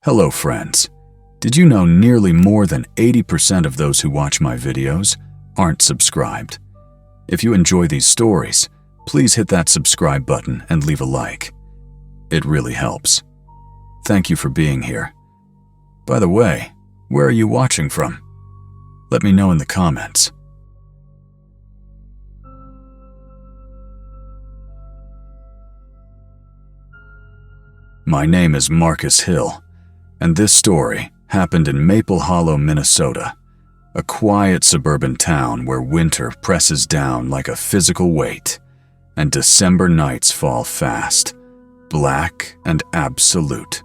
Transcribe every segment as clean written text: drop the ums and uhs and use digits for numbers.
Hello friends. Did you know nearly more than 80% of those who watch my videos aren't subscribed? If you enjoy these stories, please hit that subscribe button and leave a like. It really helps. Thank you for being here. By the way, where are you watching from? Let me know in the comments. My name is Marcus Hill, and this story happened in Maple Hollow, Minnesota, a quiet suburban town where winter presses down like a physical weight, and December nights fall fast, black and absolute.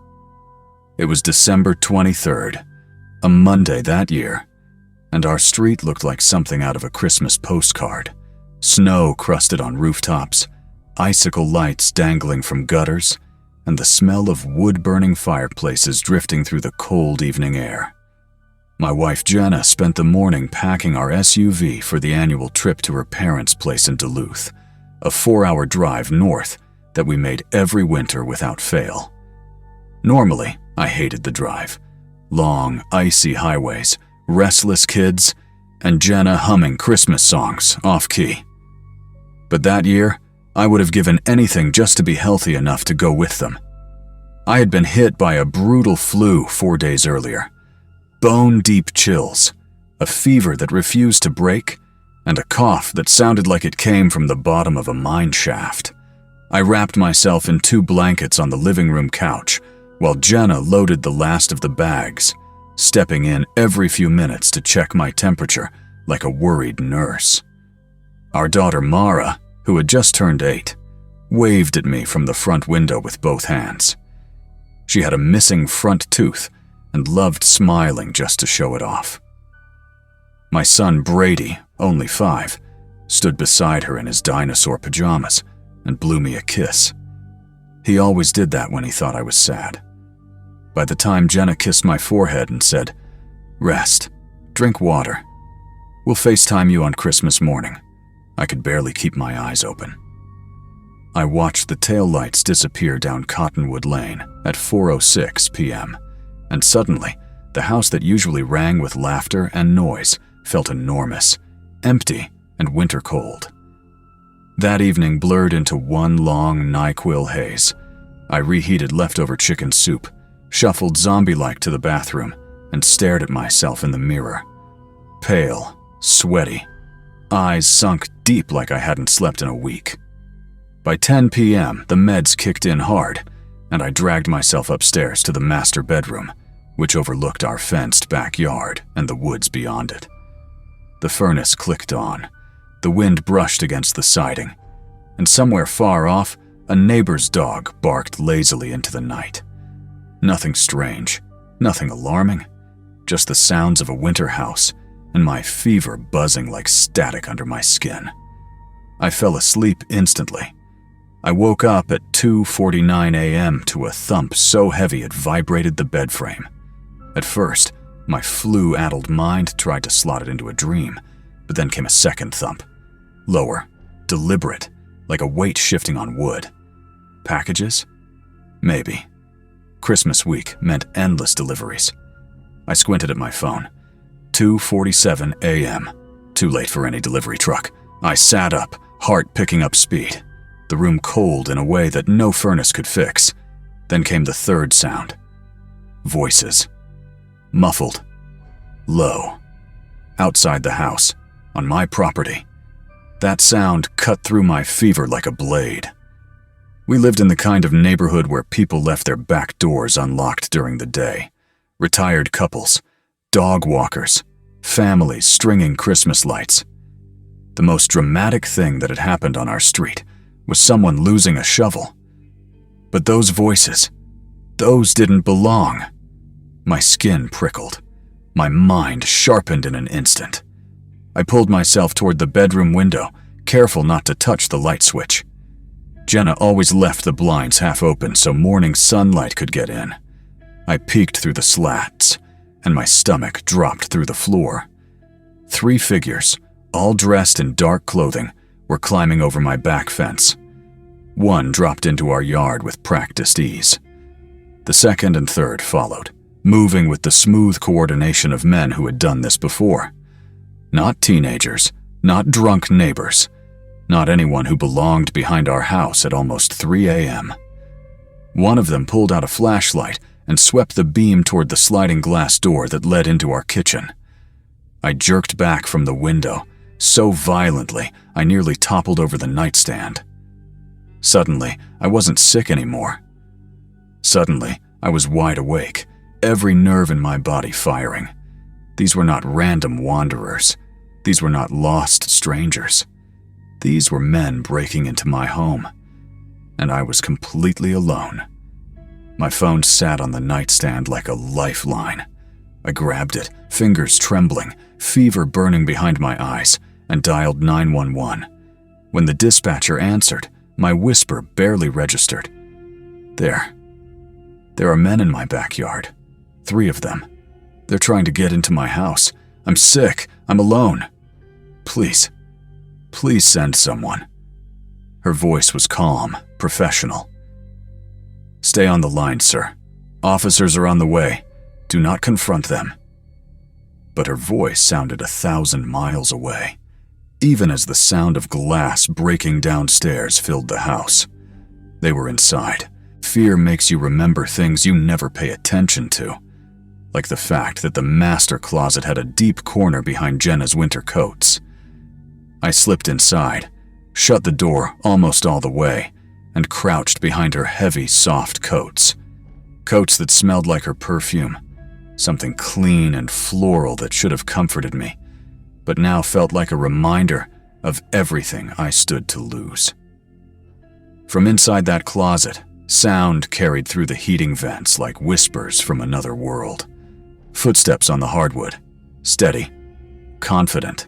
It was December 23rd, a Monday that year, and our street looked like something out of a Christmas postcard. Snow crusted on rooftops, icicle lights dangling from gutters, and the smell of wood-burning fireplaces drifting through the cold evening air. My wife Jenna spent the morning packing our SUV for the annual trip to her parents' place in Duluth, a 4-hour drive north that we made every winter without fail. Normally, I hated the drive. Long, icy highways, restless kids, and Jenna humming Christmas songs off-key. But that year, I would have given anything just to be healthy enough to go with them. I had been hit by a brutal flu 4 days earlier. Bone-deep chills, a fever that refused to break, and a cough that sounded like it came from the bottom of a mine shaft. I wrapped myself in 2 blankets on the living room couch while Jenna loaded the last of the bags, stepping in every few minutes to check my temperature like a worried nurse. Our daughter Mara, who had just turned 8, waved at me from the front window with both hands. She had a missing front tooth and loved smiling just to show it off. My son Brady, only 5, stood beside her in his dinosaur pajamas and blew me a kiss. He always did that when he thought I was sad. By the time Jenna kissed my forehead and said, "Rest, drink water. We'll FaceTime you on Christmas morning," I could barely keep my eyes open. I watched the taillights disappear down Cottonwood Lane at 4:06 p.m., and suddenly, the house that usually rang with laughter and noise felt enormous, empty, and winter cold. That evening blurred into one long NyQuil haze. I reheated leftover chicken soup, shuffled zombie-like to the bathroom, and stared at myself in the mirror. Pale, sweaty, eyes sunk deep like I hadn't slept in a week. By 10 p.m., the meds kicked in hard, and I dragged myself upstairs to the master bedroom, which overlooked our fenced backyard and the woods beyond it. The furnace clicked on. The wind brushed against the siding, and somewhere far off, a neighbor's dog barked lazily into the night. Nothing strange, nothing alarming, just the sounds of a winter house and my fever buzzing like static under my skin. I fell asleep instantly. I woke up at 2:49 a.m. to a thump so heavy it vibrated the bed frame. At first, my flu-addled mind tried to slot it into a dream, but then came a second thump. Lower, deliberate, like a weight shifting on wood. Packages? Maybe. Christmas week meant endless deliveries. I squinted at my phone. 2:47 a.m. Too late for any delivery truck. I sat up, heart picking up speed. The room cold in a way that no furnace could fix. Then came the third sound. Voices. Muffled. Low. Outside the house. On my property. That sound cut through my fever like a blade. We lived in the kind of neighborhood where people left their back doors unlocked during the day. Retired couples, dog walkers, families stringing Christmas lights. The most dramatic thing that had happened on our street was someone losing a shovel. But those voices, those didn't belong. My skin prickled. My mind sharpened in an instant. I pulled myself toward the bedroom window, careful not to touch the light switch. Jenna always left the blinds half open so morning sunlight could get in. I peeked through the slats, and my stomach dropped through the floor. 3 figures, all dressed in dark clothing, were climbing over my back fence. One dropped into our yard with practiced ease. The second and third followed, moving with the smooth coordination of men who had done this before. Not teenagers, not drunk neighbors, not anyone who belonged behind our house at almost 3 a.m. One of them pulled out a flashlight and swept the beam toward the sliding glass door that led into our kitchen. I jerked back from the window, so violently I nearly toppled over the nightstand. Suddenly, I wasn't sick anymore. Suddenly, I was wide awake, every nerve in my body firing. These were not random wanderers. These were not lost strangers. These were men breaking into my home, and I was completely alone. My phone sat on the nightstand like a lifeline. I grabbed it, fingers trembling, fever burning behind my eyes, and dialed 911. When the dispatcher answered, my whisper barely registered. There are men in my backyard. 3 of them. They're trying to get into my house. I'm sick. I'm alone. Please send someone. Her voice was calm, professional. Stay on the line, sir. Officers are on the way. Do not confront them. But her voice sounded 1,000 miles away, even as the sound of glass breaking downstairs filled the house. They were inside. Fear makes you remember things you never pay attention to, like the fact that the master closet had a deep corner behind Jenna's winter coats. I slipped inside, shut the door almost all the way, and crouched behind her heavy, soft coats. Coats that smelled like her perfume, something clean and floral that should have comforted me, but now felt like a reminder of everything I stood to lose. From inside that closet, sound carried through the heating vents like whispers from another world. Footsteps on the hardwood, steady, confident,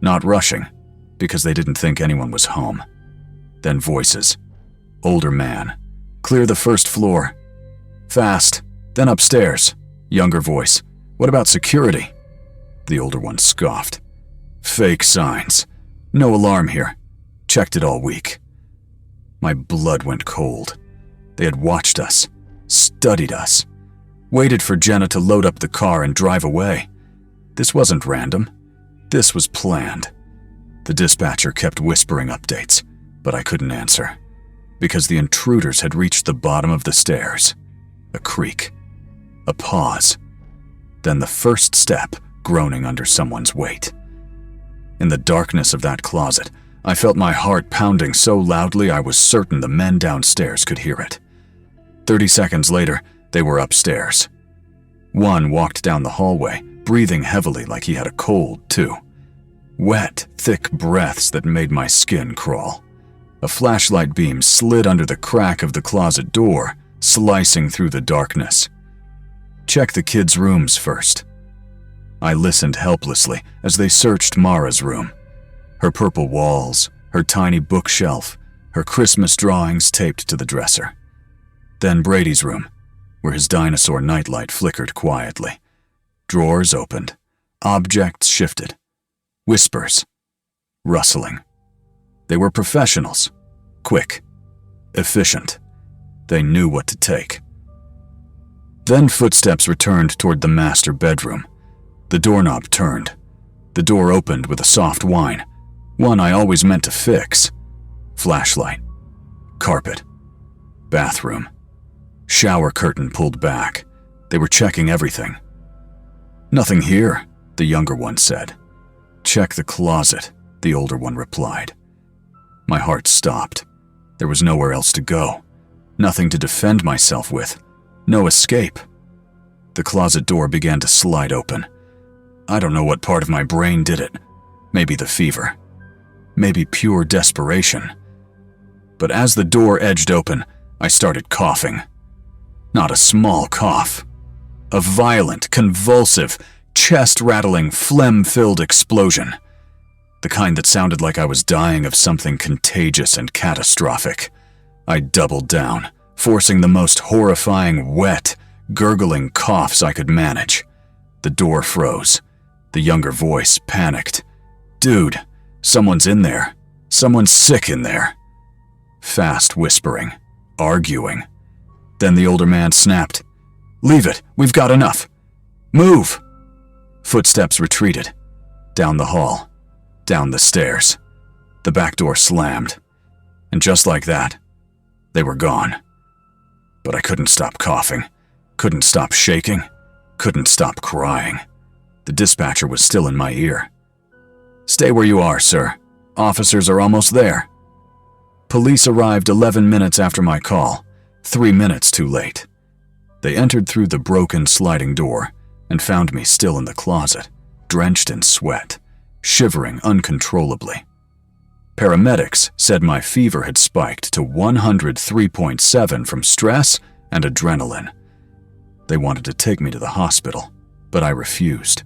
not rushing, because they didn't think anyone was home. Then voices. Older man. Clear the first floor. Fast. Then upstairs. Younger voice. What about security? The older one scoffed. Fake signs. No alarm here. Checked it all week. My blood went cold. They had watched us, studied us, waited for Jenna to load up the car and drive away. This wasn't random. This was planned. The dispatcher kept whispering updates, but I couldn't answer, because the intruders had reached the bottom of the stairs. A creak, a pause, then the first step groaning under someone's weight. In the darkness of that closet, I felt my heart pounding so loudly I was certain the men downstairs could hear it. 30 seconds later, they were upstairs. One walked down the hallway, breathing heavily like he had a cold, too. Wet, thick breaths that made my skin crawl. A flashlight beam slid under the crack of the closet door, slicing through the darkness. Check the kids' rooms first. I listened helplessly as they searched Mara's room. Her purple walls, her tiny bookshelf, her Christmas drawings taped to the dresser. Then Brady's room, where his dinosaur nightlight flickered quietly. Drawers opened, objects shifted, whispers, rustling. They were professionals, quick, efficient. They knew what to take. Then footsteps returned toward the master bedroom. The doorknob turned. The door opened with a soft whine, one I always meant to fix. Flashlight, carpet, bathroom, shower curtain pulled back. They were checking everything. Nothing here, the younger one said. Check the closet, the older one replied. My heart stopped. There was nowhere else to go. Nothing to defend myself with. No escape. The closet door began to slide open. I don't know what part of my brain did it. Maybe the fever. Maybe pure desperation. But as the door edged open, I started coughing. Not a small cough. A violent, convulsive, chest-rattling, phlegm-filled explosion. The kind that sounded like I was dying of something contagious and catastrophic. I doubled down, forcing the most horrifying, wet, gurgling coughs I could manage. The door froze. The younger voice panicked. Dude, someone's in there. Someone's sick in there. Fast whispering, arguing. Then the older man snapped, "Leave it, we've got enough. Move!" Footsteps retreated. Down the hall, down the stairs. The back door slammed. And just like that, they were gone. But I couldn't stop coughing, couldn't stop shaking, couldn't stop crying. The dispatcher was still in my ear. "Stay where you are, sir. Officers are almost there." Police arrived 11 minutes after my call, 3 minutes too late. They entered through the broken sliding door and found me still in the closet, drenched in sweat, shivering uncontrollably. Paramedics said my fever had spiked to 103.7 from stress and adrenaline. They wanted to take me to the hospital, but I refused.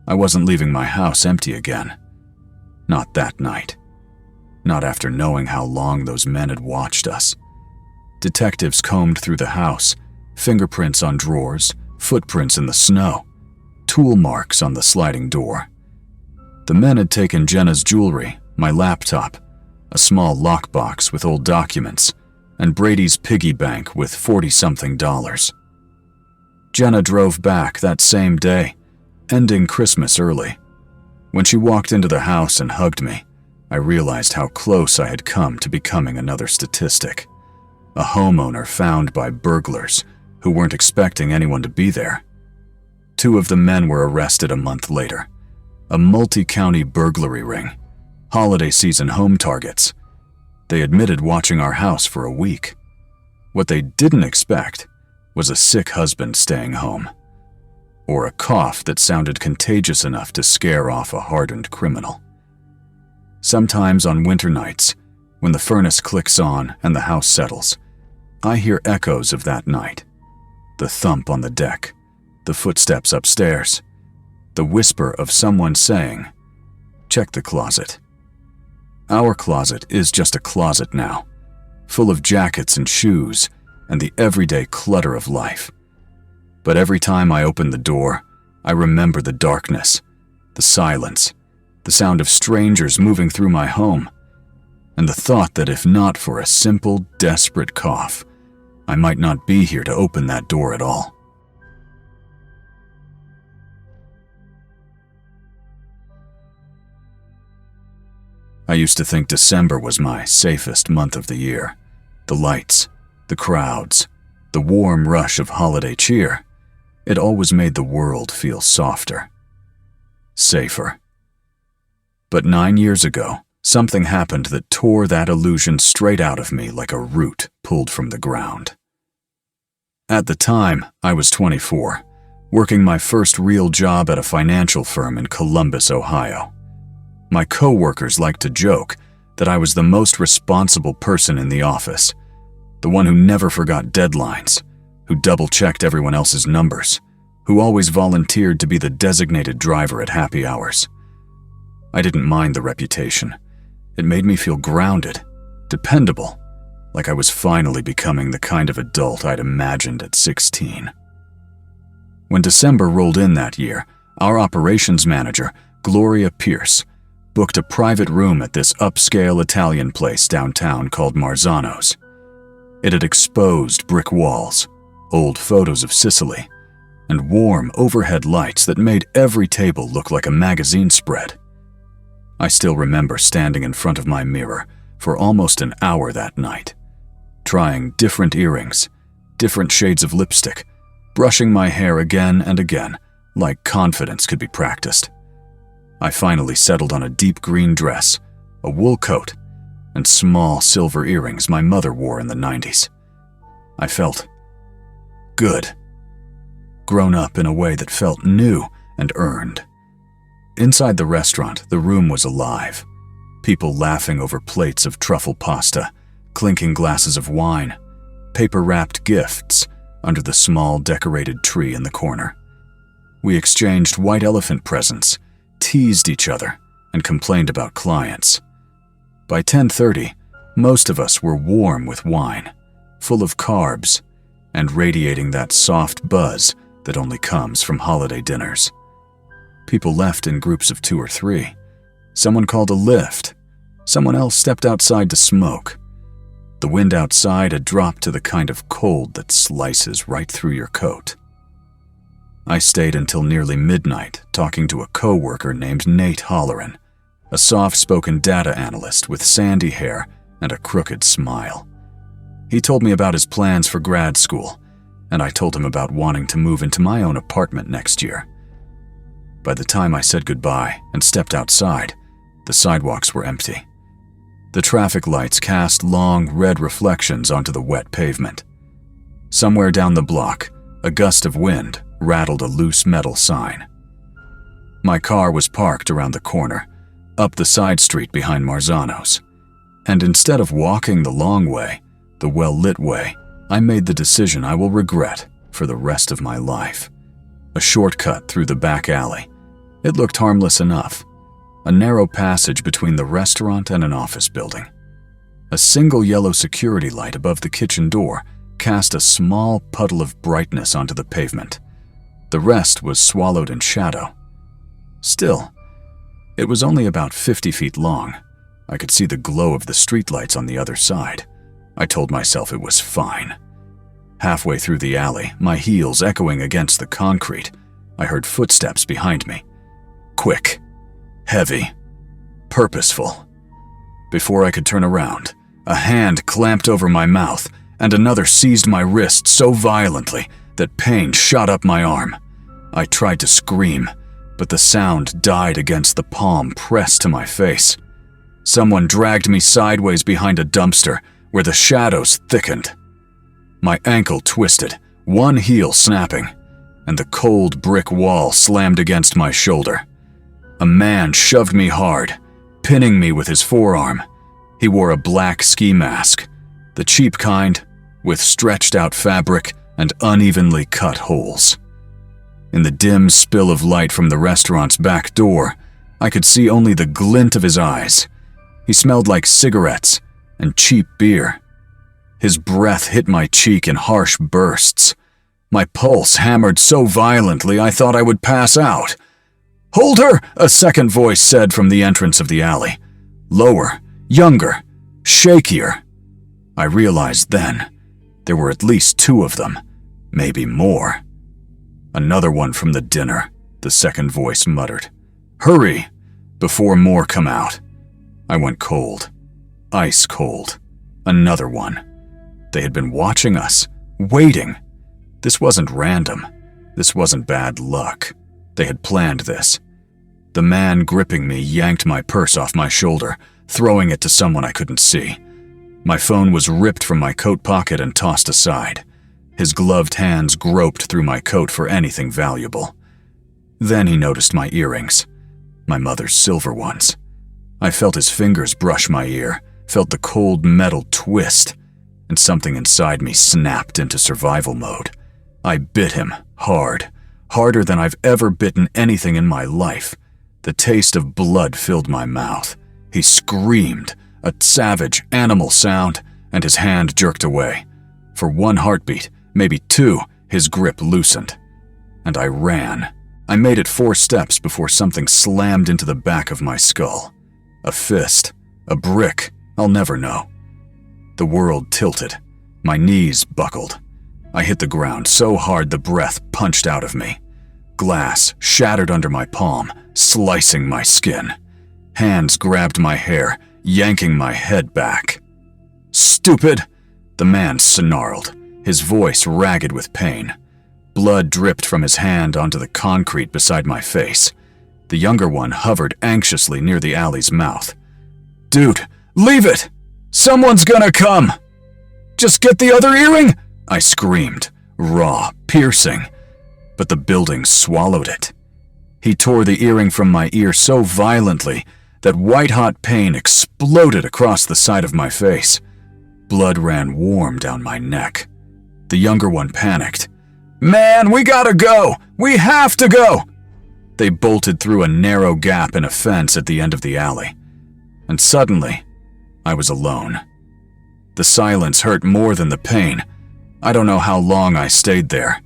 I wasn't leaving my house empty again. Not that night. Not after knowing how long those men had watched us. Detectives combed through the house, fingerprints on drawers, footprints in the snow, tool marks on the sliding door. The men had taken Jenna's jewelry, my laptop, a small lockbox with old documents, and Brady's piggy bank with $40-something. Jenna drove back that same day, ending Christmas early. When she walked into the house and hugged me, I realized how close I had come to becoming another statistic. A homeowner found by burglars who weren't expecting anyone to be there. 2 of the men were arrested a month later. A multi-county burglary ring. Holiday season home targets. They admitted watching our house for a week. What they didn't expect was a sick husband staying home. Or a cough that sounded contagious enough to scare off a hardened criminal. Sometimes on winter nights, when the furnace clicks on and the house settles, I hear echoes of that night. The thump on the deck, the footsteps upstairs, the whisper of someone saying, "Check the closet." Our closet is just a closet now, full of jackets and shoes and the everyday clutter of life. But every time I open the door, I remember the darkness, the silence, the sound of strangers moving through my home, and the thought that if not for a simple, desperate cough, I might not be here to open that door at all. I used to think December was my safest month of the year. The lights, the crowds, the warm rush of holiday cheer. It always made the world feel softer, safer. But 9 years ago, something happened that tore that illusion straight out of me like a root pulled from the ground. At the time, I was 24, working my first real job at a financial firm in Columbus, Ohio. My co-workers liked to joke that I was the most responsible person in the office, the one who never forgot deadlines, who double-checked everyone else's numbers, who always volunteered to be the designated driver at happy hours. I didn't mind the reputation. It made me feel grounded, dependable, like I was finally becoming the kind of adult I'd imagined at 16. When December rolled in that year, our operations manager, Gloria Pierce, booked a private room at this upscale Italian place downtown called Marzano's. It had exposed brick walls, old photos of Sicily, and warm overhead lights that made every table look like a magazine spread. I still remember standing in front of my mirror for almost an hour that night, trying different earrings, different shades of lipstick, brushing my hair again and again, like confidence could be practiced. I finally settled on a deep green dress, a wool coat, and small silver earrings my mother wore in the 90s. I felt good, grown up in a way that felt new and earned. Inside the restaurant, the room was alive. People laughing over plates of truffle pasta, clinking glasses of wine, paper-wrapped gifts under the small decorated tree in the corner. We exchanged white elephant presents, teased each other, and complained about clients. By 10:30, most of us were warm with wine, full of carbs, and radiating that soft buzz that only comes from holiday dinners. People left in groups of 2 or 3. Someone called a lift. Someone else stepped outside to smoke. The wind outside had dropped to the kind of cold that slices right through your coat. I stayed until nearly midnight talking to a coworker named Nate Holleran, a soft-spoken data analyst with sandy hair and a crooked smile. He told me about his plans for grad school, and I told him about wanting to move into my own apartment next year. By the time I said goodbye and stepped outside, the sidewalks were empty. The traffic lights cast long red reflections onto the wet pavement. Somewhere down the block, a gust of wind rattled a loose metal sign. My car was parked around the corner, up the side street behind Marzano's, and instead of walking the long way, the well-lit way, I made the decision I will regret for the rest of my life. A shortcut through the back alley. It looked harmless enough. A narrow passage between the restaurant and an office building. A single yellow security light above the kitchen door cast a small puddle of brightness onto the pavement. The rest was swallowed in shadow. Still, it was only about 50 feet long. I could see the glow of the streetlights on the other side. I told myself it was fine. Halfway through the alley, my heels echoing against the concrete, I heard footsteps behind me. Quick, heavy, purposeful. Before I could turn around, a hand clamped over my mouth and another seized my wrist so violently that pain shot up my arm. I tried to scream, but the sound died against the palm pressed to my face. Someone dragged me sideways behind a dumpster where the shadows thickened. My ankle twisted, one heel snapping, and the cold brick wall slammed against my shoulder. A man shoved me hard, pinning me with his forearm. He wore a black ski mask, the cheap kind, with stretched-out fabric and unevenly cut holes. In the dim spill of light from the restaurant's back door, I could see only the glint of his eyes. He smelled like cigarettes and cheap beer. His breath hit my cheek in harsh bursts. My pulse hammered so violently I thought I would pass out. "Hold her!" a second voice said from the entrance of the alley. Lower, younger, shakier. I realized then there were at least two of them, maybe more. "Another one from the dinner," the second voice muttered. "Hurry, before more come out." I went cold. Ice cold. Another one. They had been watching us, waiting. This wasn't random. This wasn't bad luck. They had planned this. The man gripping me yanked my purse off my shoulder, throwing it to someone I couldn't see. My phone was ripped from my coat pocket and tossed aside. His gloved hands groped through my coat for anything valuable. Then he noticed my earrings, my mother's silver ones. I felt his fingers brush my ear, felt the cold metal twist, and something inside me snapped into survival mode. I bit him hard, harder than I've ever bitten anything in my life. The taste of blood filled my mouth. He screamed, a savage animal sound, and his hand jerked away. For one heartbeat, maybe two, his grip loosened. And I ran. I made it 4 steps before something slammed into the back of my skull. A fist, a brick, I'll never know. The world tilted. My knees buckled. I hit the ground so hard the breath punched out of me. Glass shattered under my palm, slicing my skin. Hands grabbed my hair, yanking my head back. "Stupid!" the man snarled, his voice ragged with pain. Blood dripped from his hand onto the concrete beside my face. The younger one hovered anxiously near the alley's mouth. "Dude, leave it! Someone's gonna come!" "Just get the other earring!" I screamed, raw, piercing. But the building swallowed it. He tore the earring from my ear so violently that white-hot pain exploded across the side of my face. Blood ran warm down my neck. The younger one panicked. "Man, we gotta go! We have to go!" They bolted through a narrow gap in a fence at the end of the alley. And suddenly, I was alone. The silence hurt more than the pain. I don't know how long I stayed there.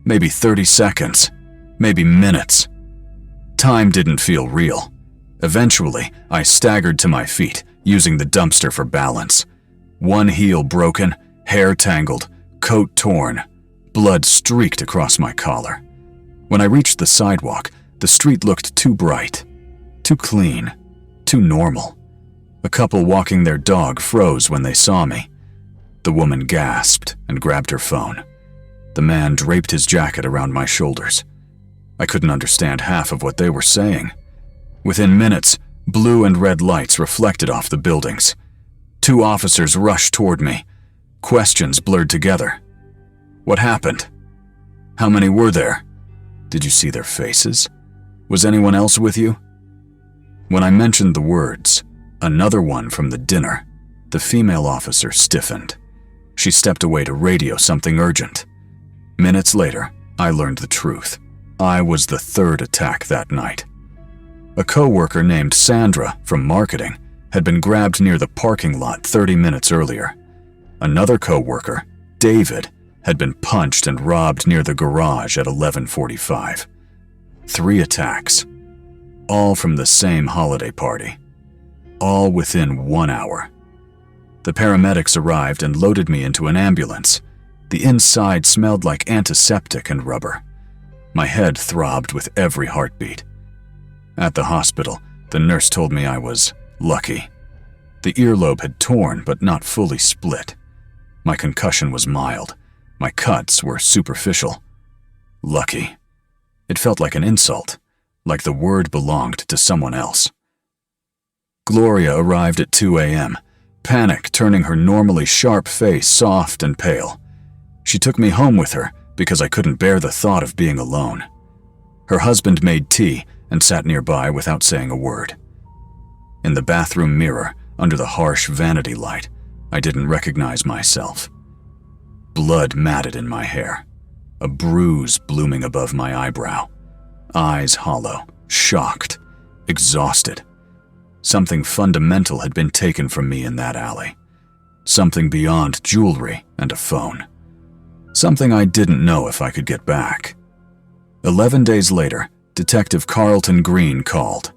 Maybe 30 seconds. Maybe minutes. Time didn't feel real. Eventually, I staggered to my feet, using the dumpster for balance. One heel broken, hair tangled, coat torn, blood streaked across my collar. When I reached the sidewalk, the street looked too bright, too clean, too normal. A couple walking their dog froze when they saw me. The woman gasped and grabbed her phone. The man draped his jacket around my shoulders. I couldn't understand half of what they were saying. Within minutes, blue and red lights reflected off the buildings. 2 officers rushed toward me. Questions blurred together. What happened? How many were there? Did you see their faces? Was anyone else with you? When I mentioned the words, another one from the dinner, the female officer stiffened. She stepped away to radio something urgent. Minutes later, I learned the truth. I was the 3rd attack that night. A co-worker named Sandra from marketing had been grabbed near the parking lot 30 minutes earlier. Another co-worker, David, had been punched and robbed near the garage at 11:45. 3 attacks, all from the same holiday party, all within 1 hour. The paramedics arrived and loaded me into an ambulance. The inside smelled like antiseptic and rubber. My head throbbed with every heartbeat. At the hospital, the nurse told me I was lucky. The earlobe had torn but not fully split. My concussion was mild. My cuts were superficial. Lucky. It felt like an insult, like the word belonged to someone else. Gloria arrived at 2 a.m., panic turning her normally sharp face soft and pale. She took me home with her because I couldn't bear the thought of being alone. Her husband made tea and sat nearby without saying a word. In the bathroom mirror, under the harsh vanity light, I didn't recognize myself. Blood matted in my hair, a bruise blooming above my eyebrow, eyes hollow, shocked, exhausted. Something fundamental had been taken from me in that alley. Something beyond jewelry and a phone. Something I didn't know if I could get back. 11 days later, Detective Carlton Green called.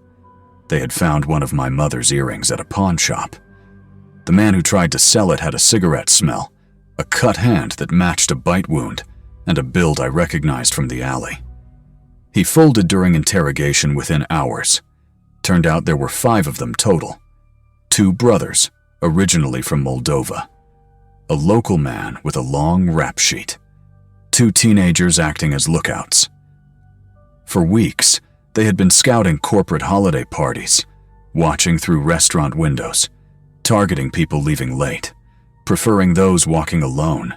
They had found one of my mother's earrings at a pawn shop. The man who tried to sell it had a cigarette smell, a cut hand that matched a bite wound, and a build I recognized from the alley. He folded during interrogation within hours. Turned out there were 5 of them total. 2 brothers, originally from Moldova. A local man with a long rap sheet. 2 teenagers acting as lookouts. For weeks, they had been scouting corporate holiday parties, watching through restaurant windows, targeting people leaving late, preferring those walking alone.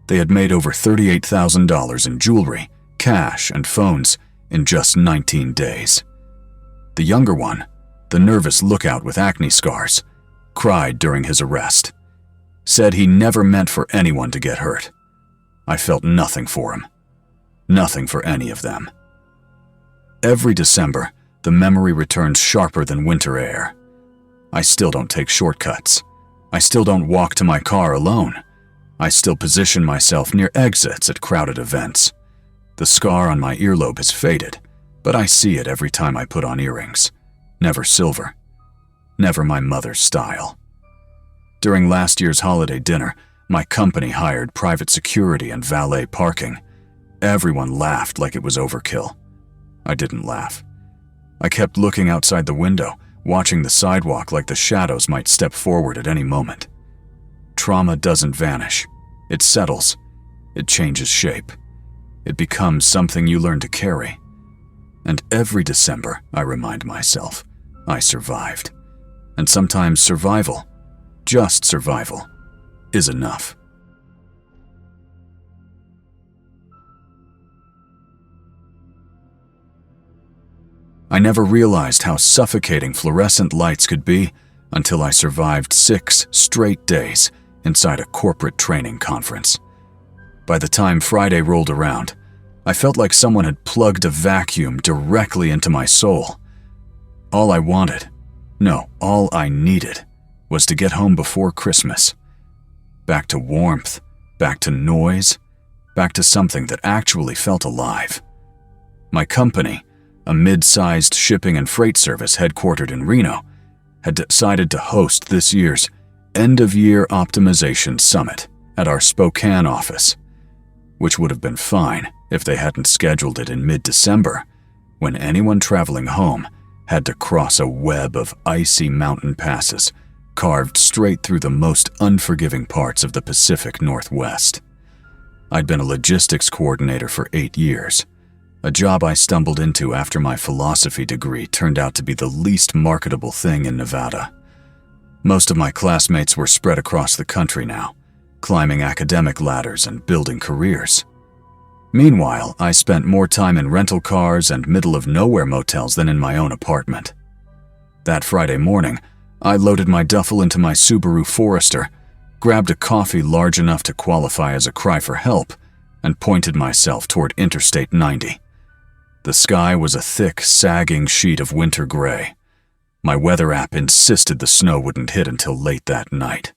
They had made over $38,000 in jewelry, cash, and phones in just 19 days. The younger one, the nervous lookout with acne scars, cried during his arrest. Said he never meant for anyone to get hurt. I felt nothing for him. Nothing for any of them. Every December, the memory returns sharper than winter air. I still don't take shortcuts. I still don't walk to my car alone. I still position myself near exits at crowded events. The scar on my earlobe has faded, but I see it every time I put on earrings. Never silver. Never my mother's style. During last year's holiday dinner, my company hired private security and valet parking. Everyone laughed like it was overkill. I didn't laugh. I kept looking outside the window, watching the sidewalk like the shadows might step forward at any moment. Trauma doesn't vanish. It settles. It changes shape. It becomes something you learn to carry. And every December, I remind myself, I survived. And sometimes survival, just survival, is enough. I never realized how suffocating fluorescent lights could be until I survived 6 straight days inside a corporate training conference. By the time Friday rolled around, I felt like someone had plugged a vacuum directly into my soul. All I wanted, no, all I needed, was to get home before Christmas. Back to warmth, back to noise, back to something that actually felt alive. My company, a mid-sized shipping and freight service headquartered in Reno, had decided to host this year's end-of-year optimization summit at our Spokane office, which would have been fine if they hadn't scheduled it in mid-December, when anyone traveling home had to cross a web of icy mountain passes carved straight through the most unforgiving parts of the Pacific Northwest. I'd been a logistics coordinator for 8 years, a job I stumbled into after my philosophy degree turned out to be the least marketable thing in Nevada. Most of my classmates were spread across the country now, climbing academic ladders and building careers. Meanwhile, I spent more time in rental cars and middle-of-nowhere motels than in my own apartment. That Friday morning, I loaded my duffel into my Subaru Forester, grabbed a coffee large enough to qualify as a cry for help, and pointed myself toward Interstate 90. The sky was a thick, sagging sheet of winter gray. My weather app insisted the snow wouldn't hit until late that night.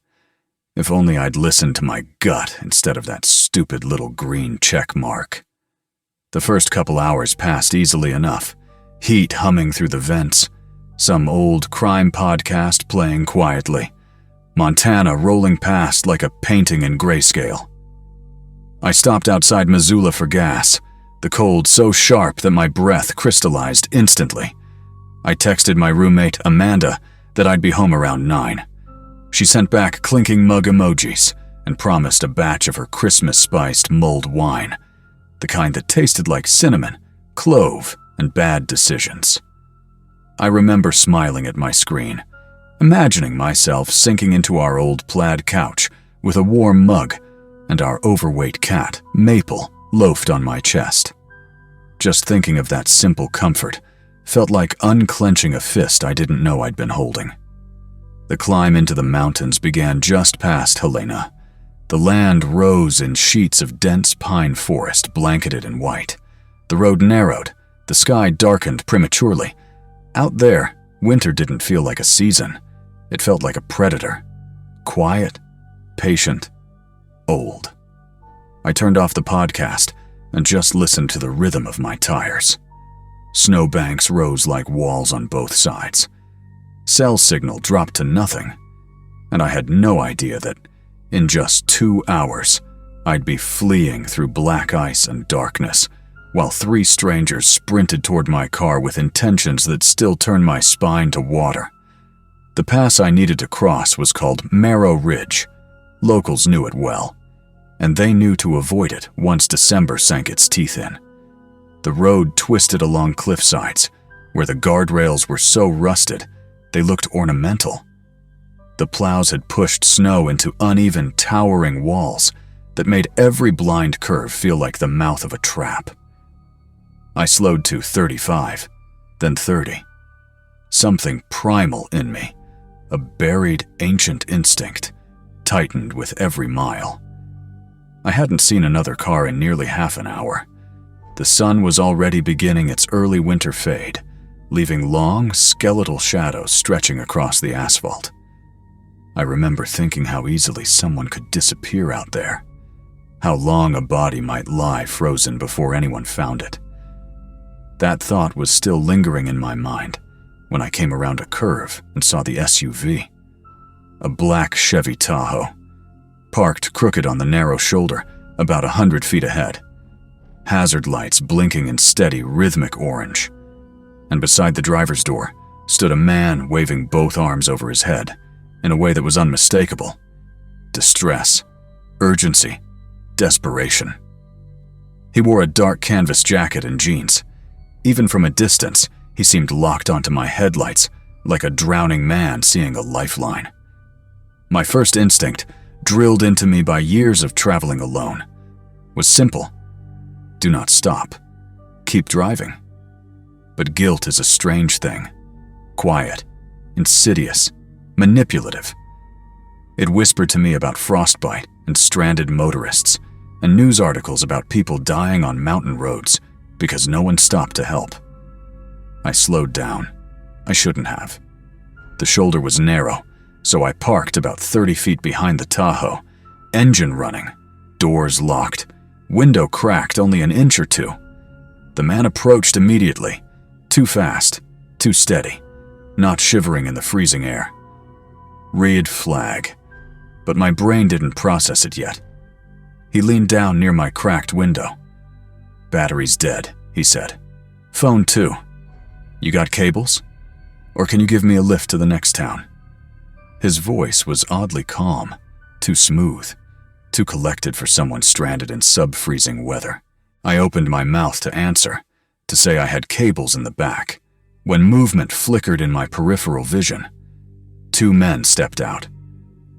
If only I'd listened to my gut instead of that stupid little green check mark. The first couple hours passed easily enough, heat humming through the vents, some old crime podcast playing quietly, Montana rolling past like a painting in grayscale. I stopped outside Missoula for gas, the cold so sharp that my breath crystallized instantly. I texted my roommate, Amanda, that I'd be home around 9. She sent back clinking mug emojis and promised a batch of her Christmas-spiced mulled wine, the kind that tasted like cinnamon, clove, and bad decisions. I remember smiling at my screen, imagining myself sinking into our old plaid couch with a warm mug and our overweight cat, Maple, loafed on my chest. Just thinking of that simple comfort felt like unclenching a fist I didn't know I'd been holding. The climb into the mountains began just past Helena. The land rose in sheets of dense pine forest blanketed in white. The road narrowed, the sky darkened prematurely. Out there, winter didn't feel like a season. It felt like a predator. Quiet, patient, old. I turned off the podcast and just listened to the rhythm of my tires. Snowbanks rose like walls on both sides. Cell signal dropped to nothing, and I had no idea that in just 2 hours, I'd be fleeing through black ice and darkness, while 3 strangers sprinted toward my car with intentions that still turned my spine to water. The pass I needed to cross was called Marrow Ridge. Locals knew it well, and they knew to avoid it once December sank its teeth in. The road twisted along cliffsides, where the guardrails were so rusted they looked ornamental. The plows had pushed snow into uneven, towering walls that made every blind curve feel like the mouth of a trap. I slowed to 35, then 30. Something primal in me, a buried ancient instinct, tightened with every mile. I hadn't seen another car in nearly half an hour. The sun was already beginning its early winter fade, leaving long, skeletal shadows stretching across the asphalt. I remember thinking how easily someone could disappear out there, how long a body might lie frozen before anyone found it. That thought was still lingering in my mind when I came around a curve and saw the SUV. A black Chevy Tahoe, parked crooked on the narrow shoulder about 100 feet ahead. Hazard lights blinking in steady, rhythmic orange. And beside the driver's door stood a man waving both arms over his head in a way that was unmistakable. Distress, urgency, desperation. He wore a dark canvas jacket and jeans. Even from a distance, he seemed locked onto my headlights, like a drowning man seeing a lifeline. My first instinct, drilled into me by years of traveling alone, was simple. Do not stop. Keep driving. But guilt is a strange thing. Quiet, insidious, manipulative. It whispered to me about frostbite and stranded motorists, and news articles about people dying on mountain roads because no one stopped to help. I slowed down. I shouldn't have. The shoulder was narrow, so I parked about 30 feet behind the Tahoe, engine running, doors locked, window cracked only an inch or two. The man approached immediately, too fast, too steady, not shivering in the freezing air. Red flag, but my brain didn't process it yet. He leaned down near my cracked window. "Battery's dead," he said. "Phone too. You got cables? Or can you give me a lift to the next town?" His voice was oddly calm, too smooth, too collected for someone stranded in sub-freezing weather. I opened my mouth to answer, to say I had cables in the back, when movement flickered in my peripheral vision. 2 men stepped out,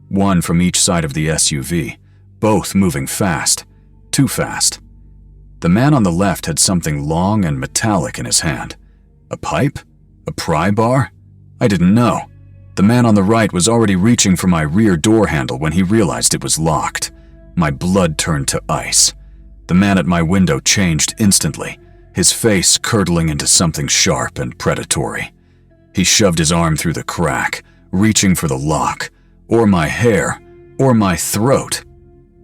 one from each side of the SUV, both moving fast, too fast. The man on the left had something long and metallic in his hand. A pipe? A pry bar? I didn't know. The man on the right was already reaching for my rear door handle when he realized it was locked. My blood turned to ice. The man at my window changed instantly, his face curdling into something sharp and predatory. He shoved his arm through the crack, reaching for the lock, or my hair, or my throat.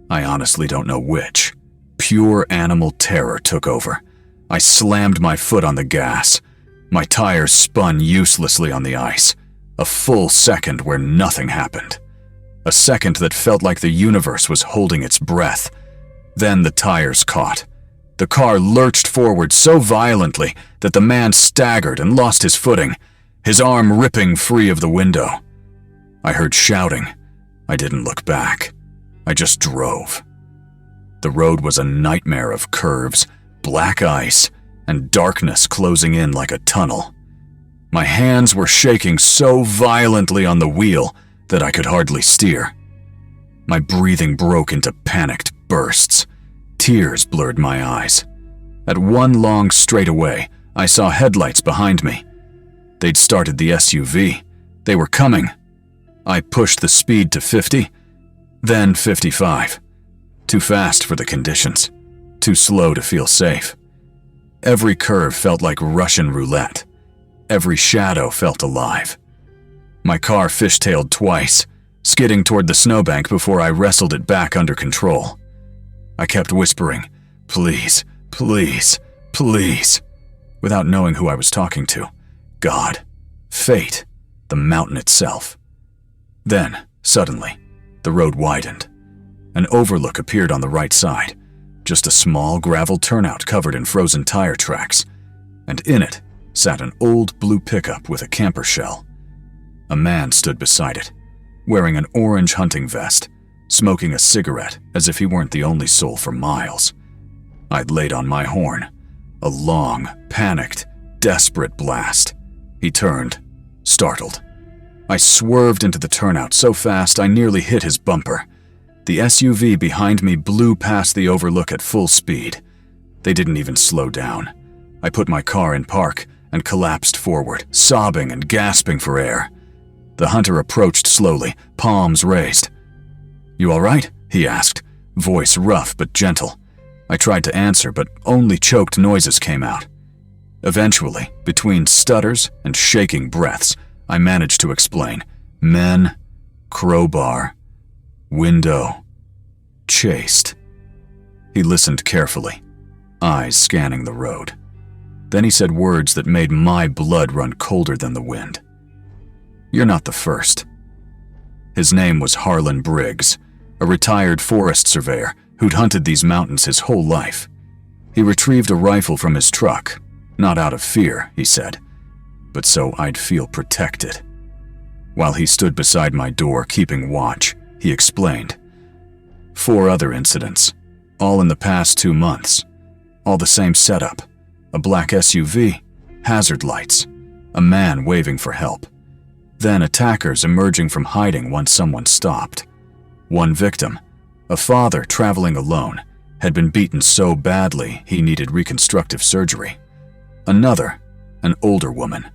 I honestly don't know which. Pure animal terror took over. I slammed my foot on the gas. My tires spun uselessly on the ice. A full second where nothing happened. A second that felt like the universe was holding its breath. Then the tires caught. The car lurched forward so violently that the man staggered and lost his footing, his arm ripping free of the window. I heard shouting. I didn't look back. I just drove. The road was a nightmare of curves, black ice, and darkness closing in like a tunnel. My hands were shaking so violently on the wheel that I could hardly steer. My breathing broke into panicked bursts. Tears blurred my eyes. At one long straightaway, I saw headlights behind me. They'd started the SUV. They were coming. I pushed the speed to 50, then 55. Too fast for the conditions. Too slow to feel safe. Every curve felt like Russian roulette. Every shadow felt alive. My car fishtailed twice, skidding toward the snowbank before I wrestled it back under control. I kept whispering, "Please, please, please," without knowing who I was talking to. God, fate, the mountain itself. Then, suddenly, the road widened. An overlook appeared on the right side, just a small gravel turnout covered in frozen tire tracks, and in it sat an old blue pickup with a camper shell. A man stood beside it, wearing an orange hunting vest, smoking a cigarette as if he weren't the only soul for miles. I'd laid on my horn, a long, panicked, desperate blast. He turned, startled. I swerved into the turnout so fast I nearly hit his bumper. The SUV behind me blew past the overlook at full speed. They didn't even slow down. I put my car in park and collapsed forward, sobbing and gasping for air. The hunter approached slowly, palms raised. "You all right?" he asked, voice rough but gentle. I tried to answer, but only choked noises came out. Eventually, between stutters and shaking breaths, I managed to explain. Men, crowbar, window, chased. He listened carefully, eyes scanning the road. Then he said words that made my blood run colder than the wind. "You're not the first." His name was Harlan Briggs, a retired forest surveyor who'd hunted these mountains his whole life. He retrieved a rifle from his truck, not out of fear, he said, but so I'd feel protected. While he stood beside my door keeping watch, he explained. 4 other incidents, all in the past 2 months. All the same setup. A black SUV, hazard lights, a man waving for help. Then attackers emerging from hiding once someone stopped. One victim, a father traveling alone, had been beaten so badly he needed reconstructive surgery. Another, an older woman,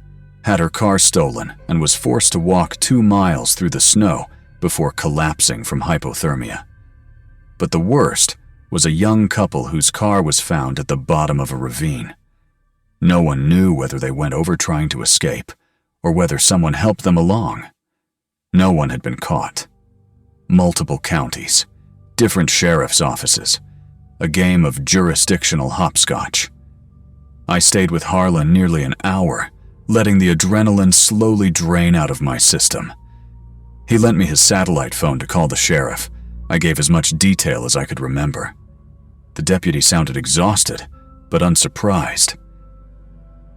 had her car stolen and was forced to walk 2 miles through the snow before collapsing from hypothermia. But the worst was a young couple whose car was found at the bottom of a ravine. No one knew whether they went over trying to escape or whether someone helped them along. No one had been caught. Multiple counties, different sheriff's offices, a game of jurisdictional hopscotch. I stayed with Harlan nearly an hour, letting the adrenaline slowly drain out of my system. He lent me his satellite phone to call the sheriff. I gave as much detail as I could remember. The deputy sounded exhausted, but unsurprised.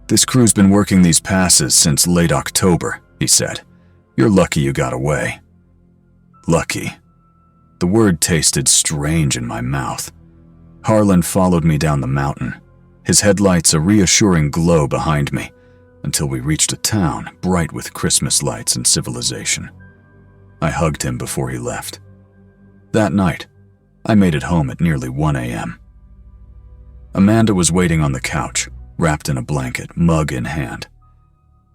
"This crew's been working these passes since late October," he said. "You're lucky you got away." Lucky. The word tasted strange in my mouth. Harlan followed me down the mountain, his headlights a reassuring glow behind me, until we reached a town bright with Christmas lights and civilization. I hugged him before he left. That night, I made it home at nearly 1 a.m. Amanda was waiting on the couch, wrapped in a blanket, mug in hand.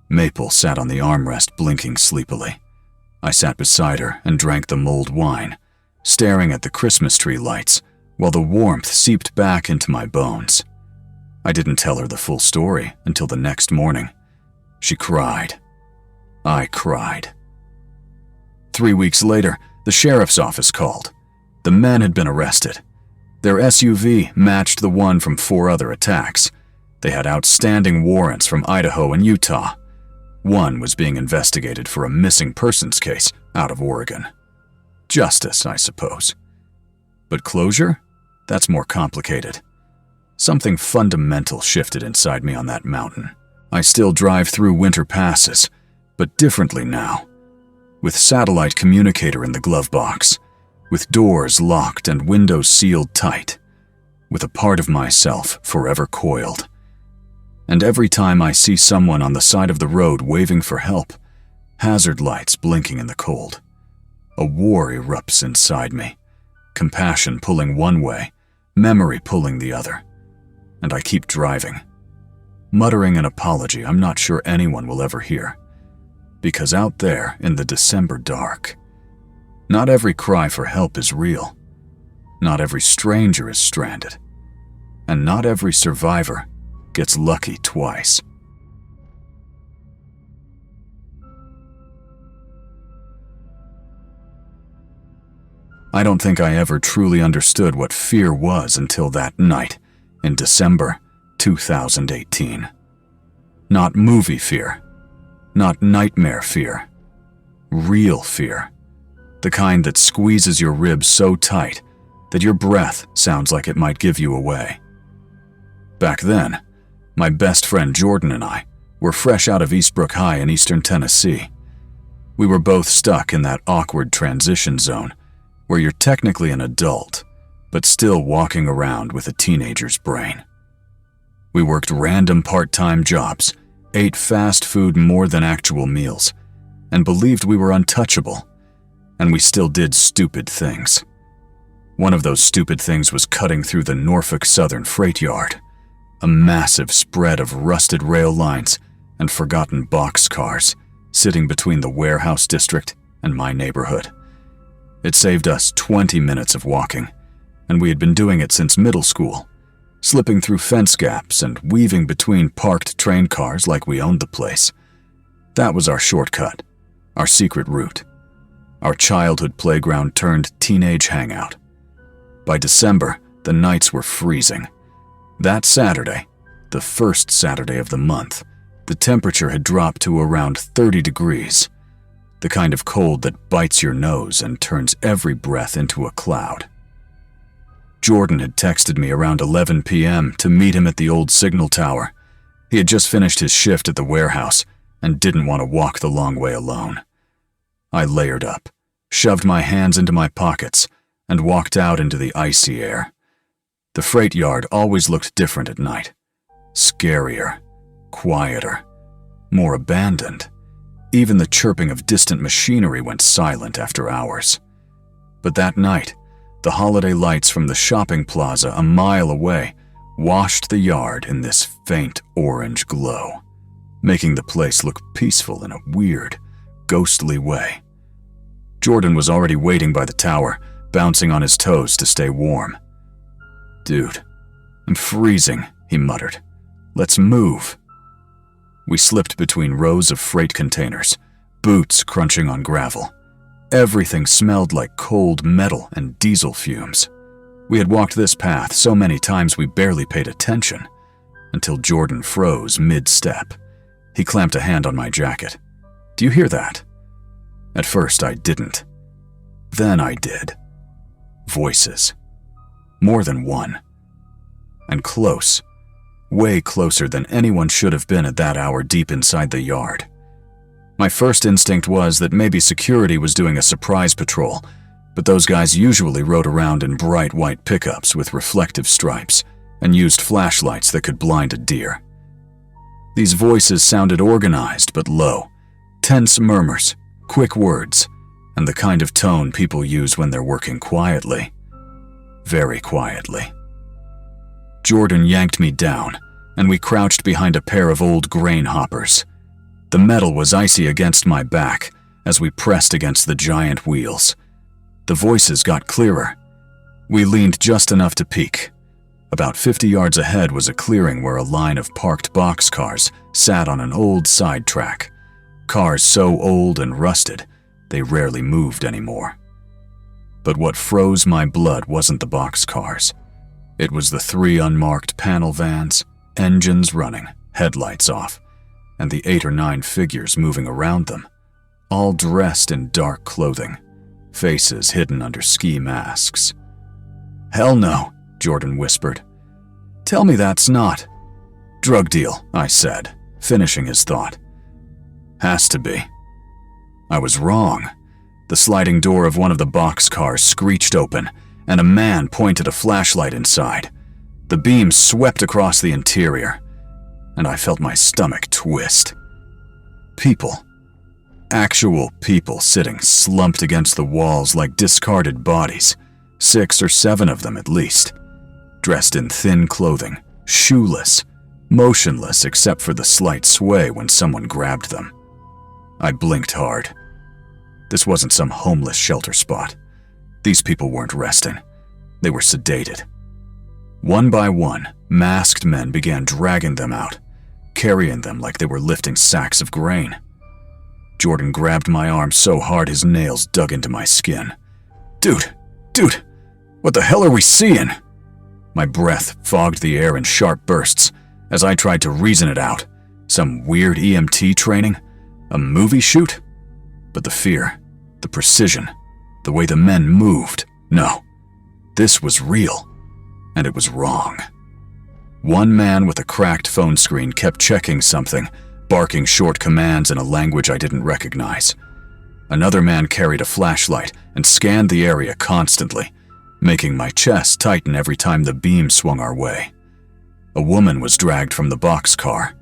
Maple sat on the armrest, blinking sleepily. I sat beside her and drank the mulled wine, staring at the Christmas tree lights while the warmth seeped back into my bones. I didn't tell her the full story until the next morning. She cried. I cried. 3 weeks later, the sheriff's office called. The men had been arrested. Their SUV matched the one from 4 other attacks. They had outstanding warrants from Idaho and Utah. One was being investigated for a missing persons case out of Oregon. Justice, I suppose. But closure? That's more complicated. Something fundamental shifted inside me on that mountain. I still drive through winter passes, but differently now. With satellite communicator in the glove box, with doors locked and windows sealed tight, with a part of myself forever coiled. And every time I see someone on the side of the road waving for help, hazard lights blinking in the cold, a war erupts inside me, compassion pulling one way, memory pulling the other, and I keep driving, muttering an apology I'm not sure anyone will ever hear. Because out there in the December dark, not every cry for help is real, not every stranger is stranded, and not every survivor gets lucky twice. I don't think I ever truly understood what fear was until that night in December 2018. Not movie fear, not nightmare fear, real fear. The kind that squeezes your ribs so tight that your breath sounds like it might give you away. Back then, my best friend Jordan and I were fresh out of Eastbrook High in eastern Tennessee. We were both stuck in that awkward transition zone where you're technically an adult, but still walking around with a teenager's brain. We worked random part-time jobs, ate fast food more than actual meals, and believed we were untouchable. And we still did stupid things. One of those stupid things was cutting through the Norfolk Southern freight yard, a massive spread of rusted rail lines and forgotten boxcars sitting between the warehouse district and my neighborhood. It saved us 20 minutes of walking, and we had been doing it since middle school, slipping through fence gaps and weaving between parked train cars like we owned the place. That was our shortcut, our secret route, our childhood playground turned teenage hangout. By December, the nights were freezing. That Saturday, the first Saturday of the month, the temperature had dropped to around 30 degrees, the kind of cold that bites your nose and turns every breath into a cloud. Jordan had texted me around 11 p.m. to meet him at the old signal tower. He had just finished his shift at the warehouse and didn't want to walk the long way alone. I layered up, shoved my hands into my pockets, and walked out into the icy air. The freight yard always looked different at night. Scarier, quieter, more abandoned. Even the chirping of distant machinery went silent after hours. But that night, the holiday lights from the shopping plaza a mile away washed the yard in this faint orange glow, making the place look peaceful in a weird, ghostly way. Jordan was already waiting by the tower, bouncing on his toes to stay warm. "Dude, I'm freezing," he muttered. "Let's move." We slipped between rows of freight containers, boots crunching on gravel. Everything smelled like cold metal and diesel fumes. We had walked this path so many times we barely paid attention, until Jordan froze mid-step. He clamped a hand on my jacket. "Do you hear that?" At first I didn't. Then I did. Voices. More than one. And close. Way closer than anyone should have been at that hour deep inside the yard. My first instinct was that maybe security was doing a surprise patrol, but those guys usually rode around in bright white pickups with reflective stripes and used flashlights that could blind a deer. These voices sounded organized but low, tense murmurs, quick words, and the kind of tone people use when they're working quietly. Very quietly. Jordan yanked me down, and we crouched behind a pair of old grain hoppers. The metal was icy against my back as we pressed against the giant wheels. The voices got clearer. We leaned just enough to peek. About 50 yards ahead was a clearing where a line of parked boxcars sat on an old side track. Cars so old and rusted, they rarely moved anymore. But what froze my blood wasn't the boxcars. It was the 3 unmarked panel vans, engines running, headlights off, and the 8 or 9 figures moving around them, all dressed in dark clothing, faces hidden under ski masks. "Hell no," Jordan whispered. "Tell me that's not." "Drug deal," I said, finishing his thought. "Has to be." I was wrong. The sliding door of one of the boxcars screeched open, and a man pointed a flashlight inside. The beam swept across the interior, and I felt my stomach twist. People. Actual people sitting slumped against the walls like discarded bodies, 6 or 7 of them at least, dressed in thin clothing, shoeless, motionless except for the slight sway when someone grabbed them. I blinked hard. This wasn't some homeless shelter spot. These people weren't resting. They were sedated. One by one, masked men began dragging them out, carrying them like they were lifting sacks of grain. Jordan grabbed my arm so hard his nails dug into my skin. Dude, what the hell are we seeing?" My breath fogged the air in sharp bursts as I tried to reason it out. Some weird EMT training? A movie shoot? But the fear, the precision, the way the men moved, no. This was real, and it was wrong. One man with a cracked phone screen kept checking something, barking short commands in a language I didn't recognize. Another man carried a flashlight and scanned the area constantly, making my chest tighten every time the beam swung our way. A woman was dragged from the boxcar,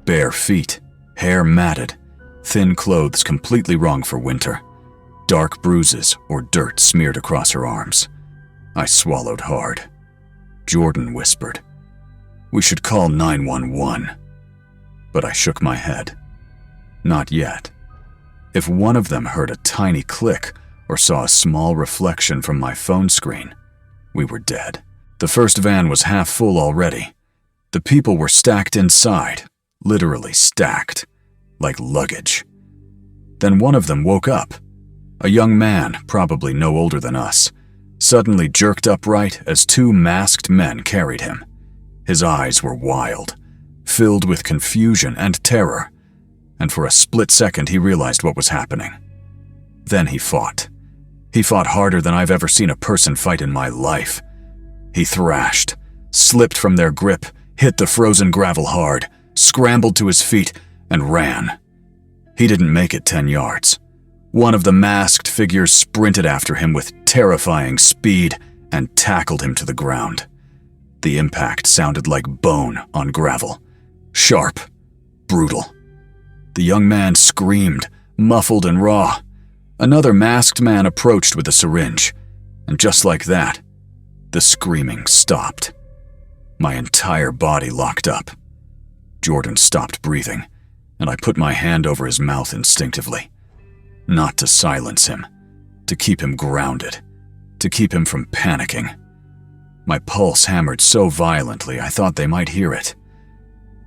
bare feet, hair matted, thin clothes completely wrong for winter, dark bruises or dirt smeared across her arms. I swallowed hard. Jordan whispered, "We should call 911. But I shook my head. Not yet. If one of them heard a tiny click or saw a small reflection from my phone screen, we were dead. The first van was half full already. The people were stacked inside, literally stacked, like luggage. Then one of them woke up. A young man, probably no older than us, suddenly jerked upright as 2 masked men carried him. His eyes were wild, filled with confusion and terror, and for a split second he realized what was happening. Then he fought. He fought harder than I've ever seen a person fight in my life. He thrashed, slipped from their grip, hit the frozen gravel hard, scrambled to his feet, and ran. He didn't make it 10 yards. One of the masked figures sprinted after him with terrifying speed and tackled him to the ground. The impact sounded like bone on gravel. Sharp, brutal. The young man screamed, muffled and raw. Another masked man approached with a syringe, and just like that, the screaming stopped. My entire body locked up. Jordan stopped breathing, and I put my hand over his mouth instinctively. Not to silence him, to keep him grounded, to keep him from panicking. My pulse hammered so violently I thought they might hear it.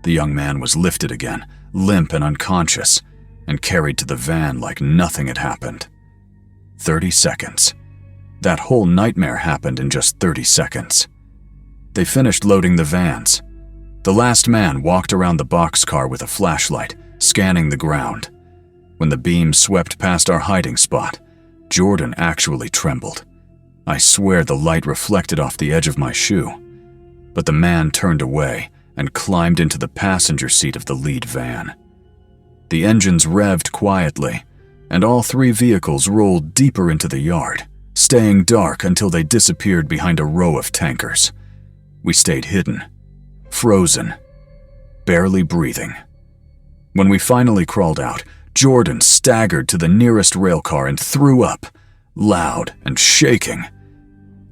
The young man was lifted again, limp and unconscious, and carried to the van like nothing had happened. 30 seconds. That whole nightmare happened in just 30 seconds. They finished loading the vans. The last man walked around the boxcar with a flashlight, scanning the ground. When the beam swept past our hiding spot, Jordan actually trembled. I swear the light reflected off the edge of my shoe. But the man turned away and climbed into the passenger seat of the lead van. The engines revved quietly, and all three vehicles rolled deeper into the yard, staying dark until they disappeared behind a row of tankers. We stayed hidden, frozen, barely breathing. When we finally crawled out, Jordan staggered to the nearest railcar and threw up, loud and shaking.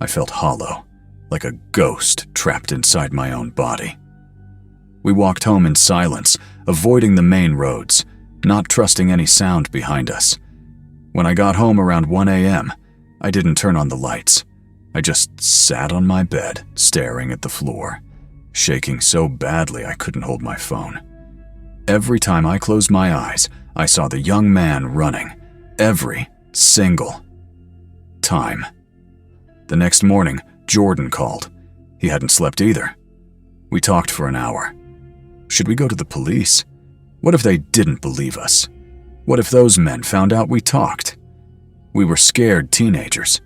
I felt hollow, like a ghost trapped inside my own body. We walked home in silence, avoiding the main roads, not trusting any sound behind us. When I got home around 1 a.m., I didn't turn on the lights. I just sat on my bed, staring at the floor, shaking so badly I couldn't hold my phone. Every time I closed my eyes, I saw the young man running, every single time. The next morning, Jordan called. He hadn't slept either. We talked for an hour. Should we go to the police? What if they didn't believe us? What if those men found out we talked? We were scared teenagers,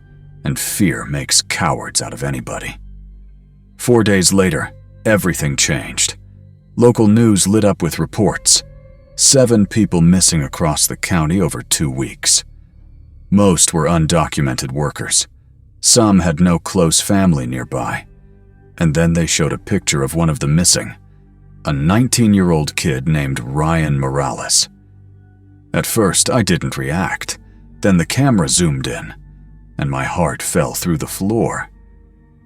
and fear makes cowards out of anybody. 4 days later, everything changed. Local news lit up with reports. 7 people missing across the county over 2 weeks. Most were undocumented workers. Some had no close family nearby. And then they showed a picture of one of the missing, a 19-year-old kid named Ryan Morales. At first, I didn't react. Then the camera zoomed in, and my heart fell through the floor.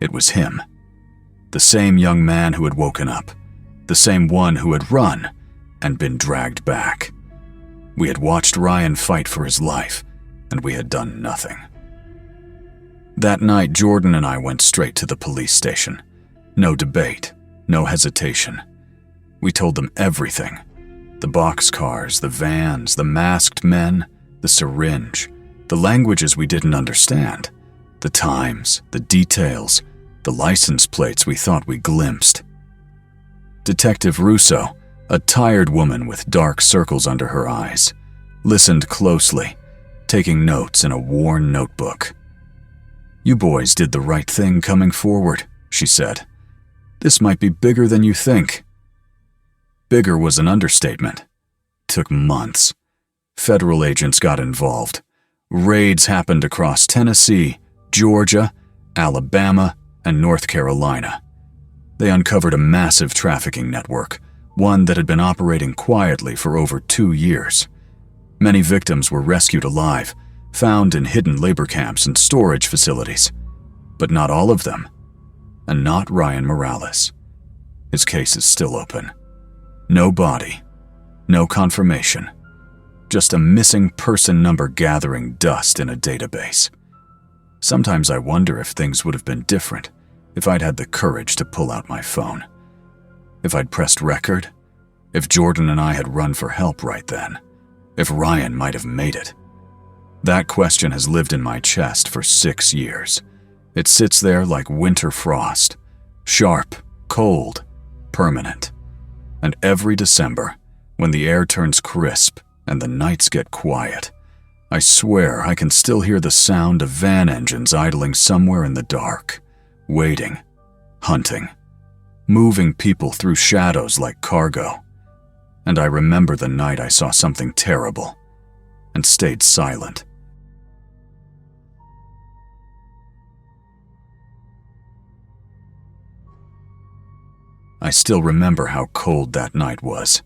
It was him. The same young man who had woken up. The same one who had run and been dragged back. We had watched Ryan fight for his life, and we had done nothing. That night, Jordan and I went straight to the police station. No debate, no hesitation. We told them everything. The boxcars, the vans, the masked men, the syringe, the languages we didn't understand, the times, the details, the license plates we thought we glimpsed. Detective Russo, a tired woman with dark circles under her eyes, listened closely, taking notes in a worn notebook. "You boys did the right thing coming forward," she said. "This might be bigger than you think." Bigger was an understatement. Took months. Federal agents got involved. Raids happened across Tennessee, Georgia, Alabama, and North Carolina. They uncovered a massive trafficking network, one that had been operating quietly for over 2 years. Many victims were rescued alive, found in hidden labor camps and storage facilities. But not all of them. And not Ryan Morales. His case is still open. No body. No confirmation. Just a missing person number gathering dust in a database. Sometimes I wonder if things would have been different if I'd had the courage to pull out my phone. If I'd pressed record, if Jordan and I had run for help right then, if Ryan might have made it. That question has lived in my chest for 6 years. It sits there like winter frost, sharp, cold, permanent. And every December, when the air turns crisp and the nights get quiet, I swear I can still hear the sound of van engines idling somewhere in the dark, waiting, hunting, moving people through shadows like cargo. And I remember the night I saw something terrible and stayed silent. I still remember how cold that night was.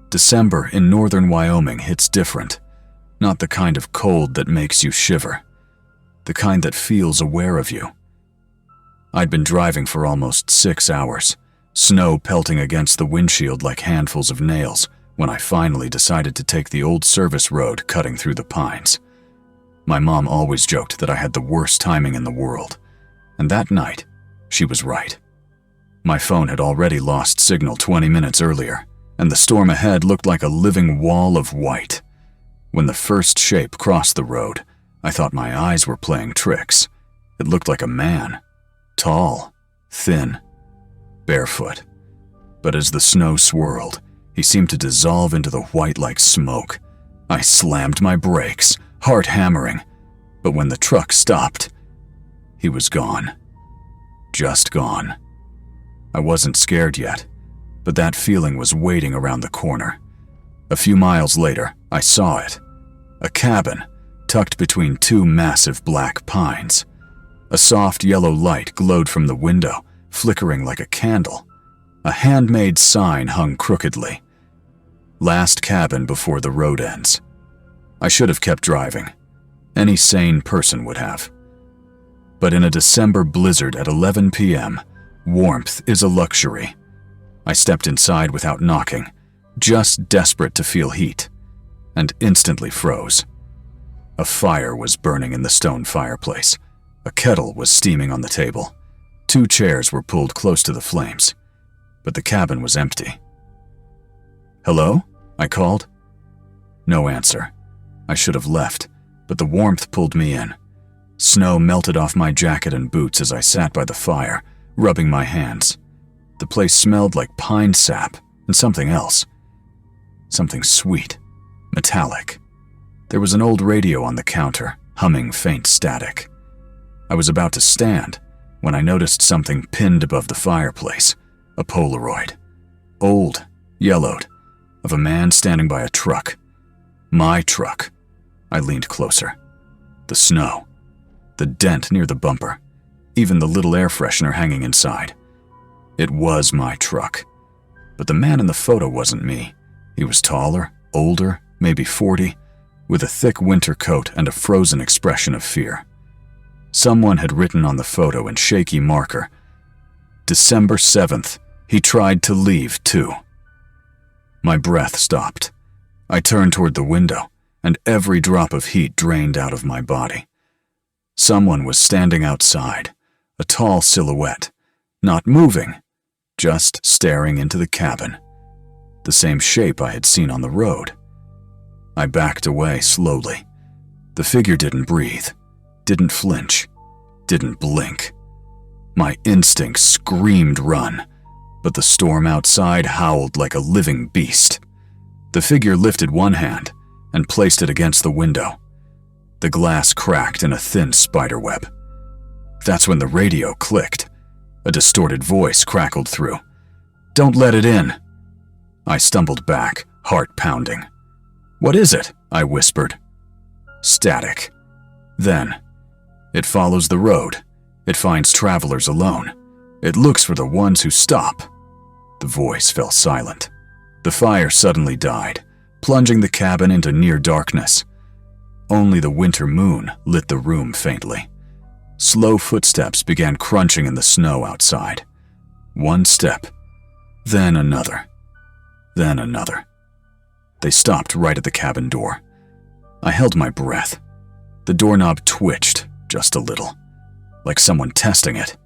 December in northern Wyoming hits different. Not the kind of cold that makes you shiver. The kind that feels aware of you. I'd been driving for almost 6 hours, snow pelting against the windshield like handfuls of nails, when I finally decided to take the old service road cutting through the pines. My mom always joked that I had the worst timing in the world, and that night, she was right. My phone had already lost signal 20 minutes earlier, and the storm ahead looked like a living wall of white. When the first shape crossed the road, I thought my eyes were playing tricks. It looked like a man. Tall, thin, barefoot. But as the snow swirled, he seemed to dissolve into the white like smoke, I slammed my brakes, heart hammering, but when the truck stopped, he was gone. Just gone. I wasn't scared yet, but that feeling was waiting around the corner. A few miles later, I saw it. A cabin, tucked between two massive black pines. A soft yellow light glowed from the window, flickering like a candle. A handmade sign hung crookedly. Last cabin before the road ends. I should have kept driving. Any sane person would have. But in a December blizzard at 11 p.m., warmth is a luxury. I stepped inside without knocking, just desperate to feel heat, and instantly froze. A fire was burning in the stone fireplace. A kettle was steaming on the table. 2 chairs were pulled close to the flames, but the cabin was empty. "Hello?" I called. No answer. I should have left, but the warmth pulled me in. Snow melted off my jacket and boots as I sat by the fire, rubbing my hands. The place smelled like pine sap and something else. Something sweet, metallic. There was an old radio on the counter, humming faint static. I was about to stand when I noticed something pinned above the fireplace, a Polaroid. Old, yellowed, of a man standing by a truck. My truck. I leaned closer. The snow. The dent near the bumper. Even the little air freshener hanging inside. It was my truck. But the man in the photo wasn't me. He was taller, older, maybe 40, with a thick winter coat and a frozen expression of fear. Someone had written on the photo in shaky marker, December 7th, he tried to leave too. My breath stopped. I turned toward the window, and every drop of heat drained out of my body. Someone was standing outside, a tall silhouette, not moving, just staring into the cabin. The same shape I had seen on the road. I backed away slowly. The figure didn't breathe, didn't flinch, didn't blink. My instincts screamed run, but the storm outside howled like a living beast. The figure lifted one hand and placed it against the window. The glass cracked in a thin spiderweb. That's when the radio clicked. A distorted voice crackled through. "Don't let it in." I stumbled back, heart pounding. "What is it?" I whispered. Static. Then, "It follows the road. It finds travelers alone. It looks for the ones who stop." The voice fell silent. The fire suddenly died, plunging the cabin into near darkness. Only the winter moon lit the room faintly. Slow footsteps began crunching in the snow outside. One step, then another, then another. They stopped right at the cabin door. I held my breath. The doorknob twitched just a little, like someone testing it.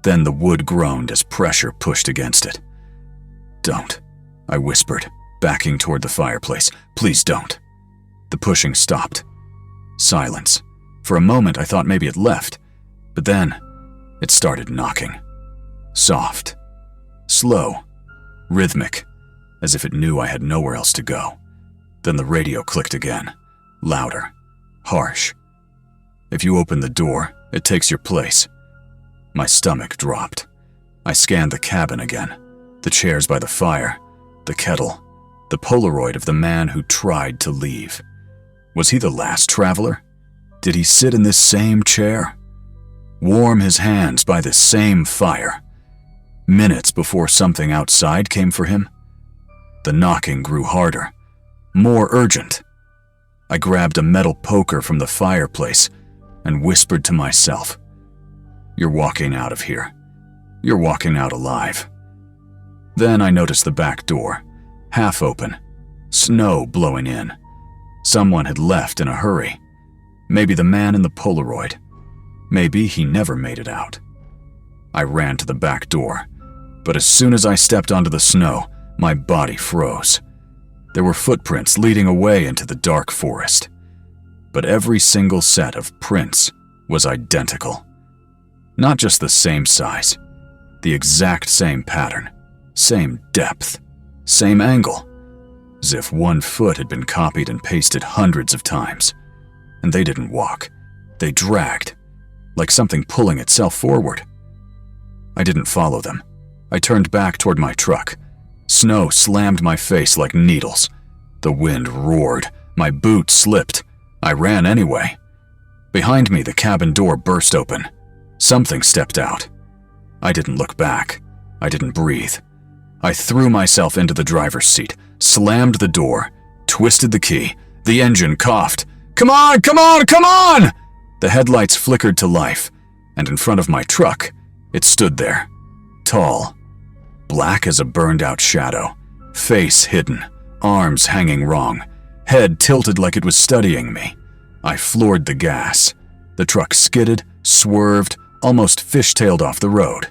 Then the wood groaned as pressure pushed against it. "Don't," I whispered, backing toward the fireplace. "Please don't." The pushing stopped. Silence. For a moment I thought maybe it left, but then it started knocking. Soft, slow, rhythmic, as if it knew I had nowhere else to go. Then the radio clicked again, louder, harsh. "If you open the door, it takes your place." My stomach dropped. I scanned the cabin again, the chairs by the fire, the kettle, the Polaroid of the man who tried to leave. Was he the last traveler? Did he sit in this same chair? Warm his hands by this same fire? Minutes before something outside came for him? The knocking grew harder, more urgent. I grabbed a metal poker from the fireplace and whispered to myself, "You're walking out of here. You're walking out alive." Then I noticed the back door, half open, snow blowing in. Someone had left in a hurry. Maybe the man in the Polaroid. Maybe he never made it out. I ran to the back door, but as soon as I stepped onto the snow, my body froze. There were footprints leading away into the dark forest, but every single set of prints was identical. Not just the same size, the exact same pattern, same depth, same angle. as if one foot had been copied and pasted hundreds of times. And they didn't walk. They dragged, like something pulling itself forward. I didn't follow them. I turned back toward my truck. Snow slammed my face like needles. The wind roared. My boot slipped. I ran anyway. Behind me, the cabin door burst open. Something stepped out. I didn't look back. I didn't breathe. I threw myself into the driver's seat, slammed the door, twisted the key. The engine coughed. "Come on, come on, come on!" The headlights flickered to life, and in front of my truck, it stood there, tall, black as a burned-out shadow, face hidden, arms hanging wrong, head tilted like it was studying me. I floored the gas. The truck skidded, swerved, almost fishtailed off the road.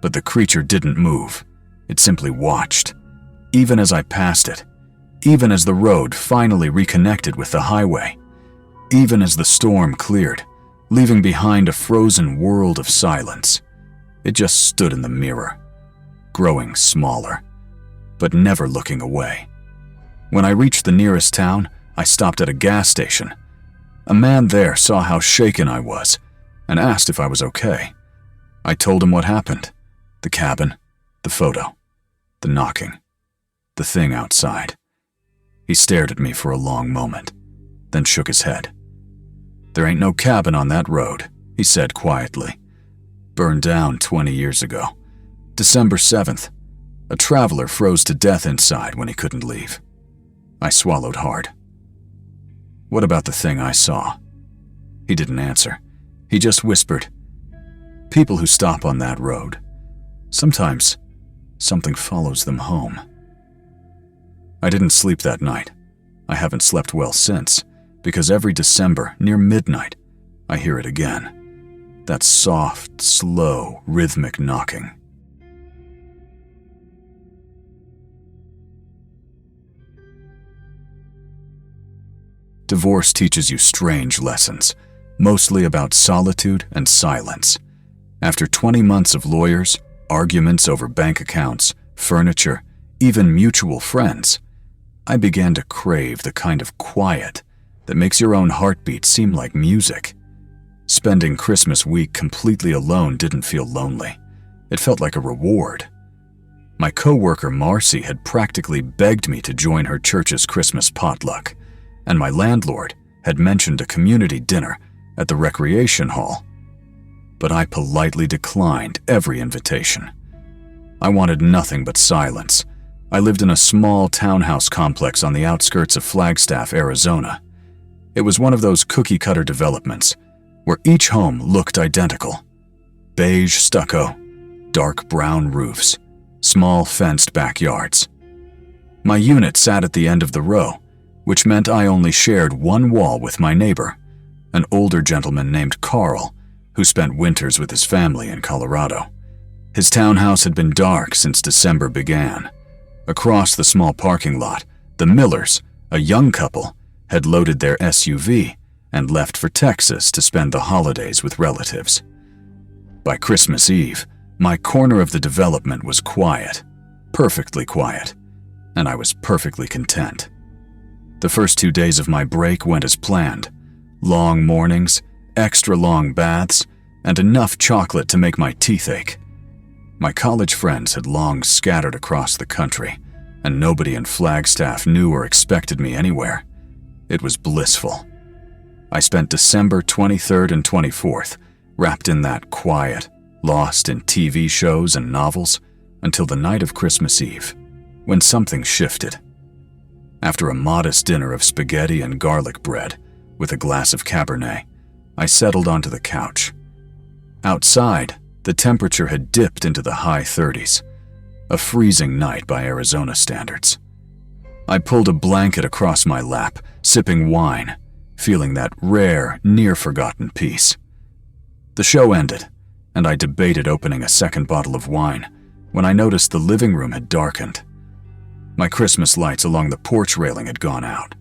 But the creature didn't move. It simply watched. Even as I passed it, even as the road finally reconnected with the highway, even as the storm cleared, leaving behind a frozen world of silence, it just stood in the mirror, growing smaller, but never looking away. When I reached the nearest town, I stopped at a gas station. A man there saw how shaken I was and asked if I was okay. I told him what happened: the cabin, the photo, the knocking, the thing outside. He stared at me for a long moment, then shook his head. "There ain't no cabin on that road," he said quietly. "Burned down 20 years ago. December 7th. A traveler froze to death inside when he couldn't leave." I swallowed hard. "What about the thing I saw?" He didn't answer. He just whispered, "People who stop on that road, sometimes something follows them home." I didn't sleep that night. I haven't slept well since, because every December, near midnight, I hear it again. That soft, slow, rhythmic knocking. Divorce teaches you strange lessons, mostly about solitude and silence. After 20 months of lawyers, arguments over bank accounts, furniture, even mutual friends, I began to crave the kind of quiet that makes your own heartbeat seem like music. Spending Christmas week completely alone didn't feel lonely. It felt like a reward. My coworker Marcy had practically begged me to join her church's Christmas potluck, and my landlord had mentioned a community dinner at the recreation hall. But I politely declined every invitation. I wanted nothing but silence. I lived in a small townhouse complex on the outskirts of Flagstaff, Arizona. It was one of those cookie-cutter developments where each home looked identical. Beige stucco, dark brown roofs, small fenced backyards. My unit sat at the end of the row, which meant I only shared one wall with my neighbor, an older gentleman named Carl, who spent winters with his family in Colorado. His townhouse had been dark since December began. Across the small parking lot, the Millers, a young couple, had loaded their SUV and left for Texas to spend the holidays with relatives. By Christmas Eve, my corner of the development was quiet, perfectly quiet, and I was perfectly content. The first 2 days of my break went as planned. Long mornings, extra long baths, and enough chocolate to make my teeth ache. My college friends had long scattered across the country, and nobody in Flagstaff knew or expected me anywhere. It was blissful. I spent December 23rd and 24th wrapped in that quiet, lost in TV shows and novels, until the night of Christmas Eve, when something shifted. After a modest dinner of spaghetti and garlic bread with a glass of Cabernet, I settled onto the couch. Outside, the temperature had dipped into the high 30s, a freezing night by Arizona standards. I pulled a blanket across my lap, sipping wine, feeling that rare, near-forgotten peace. The show ended, and I debated opening a second bottle of wine when I noticed the living room had darkened. My Christmas lights along the porch railing had gone out.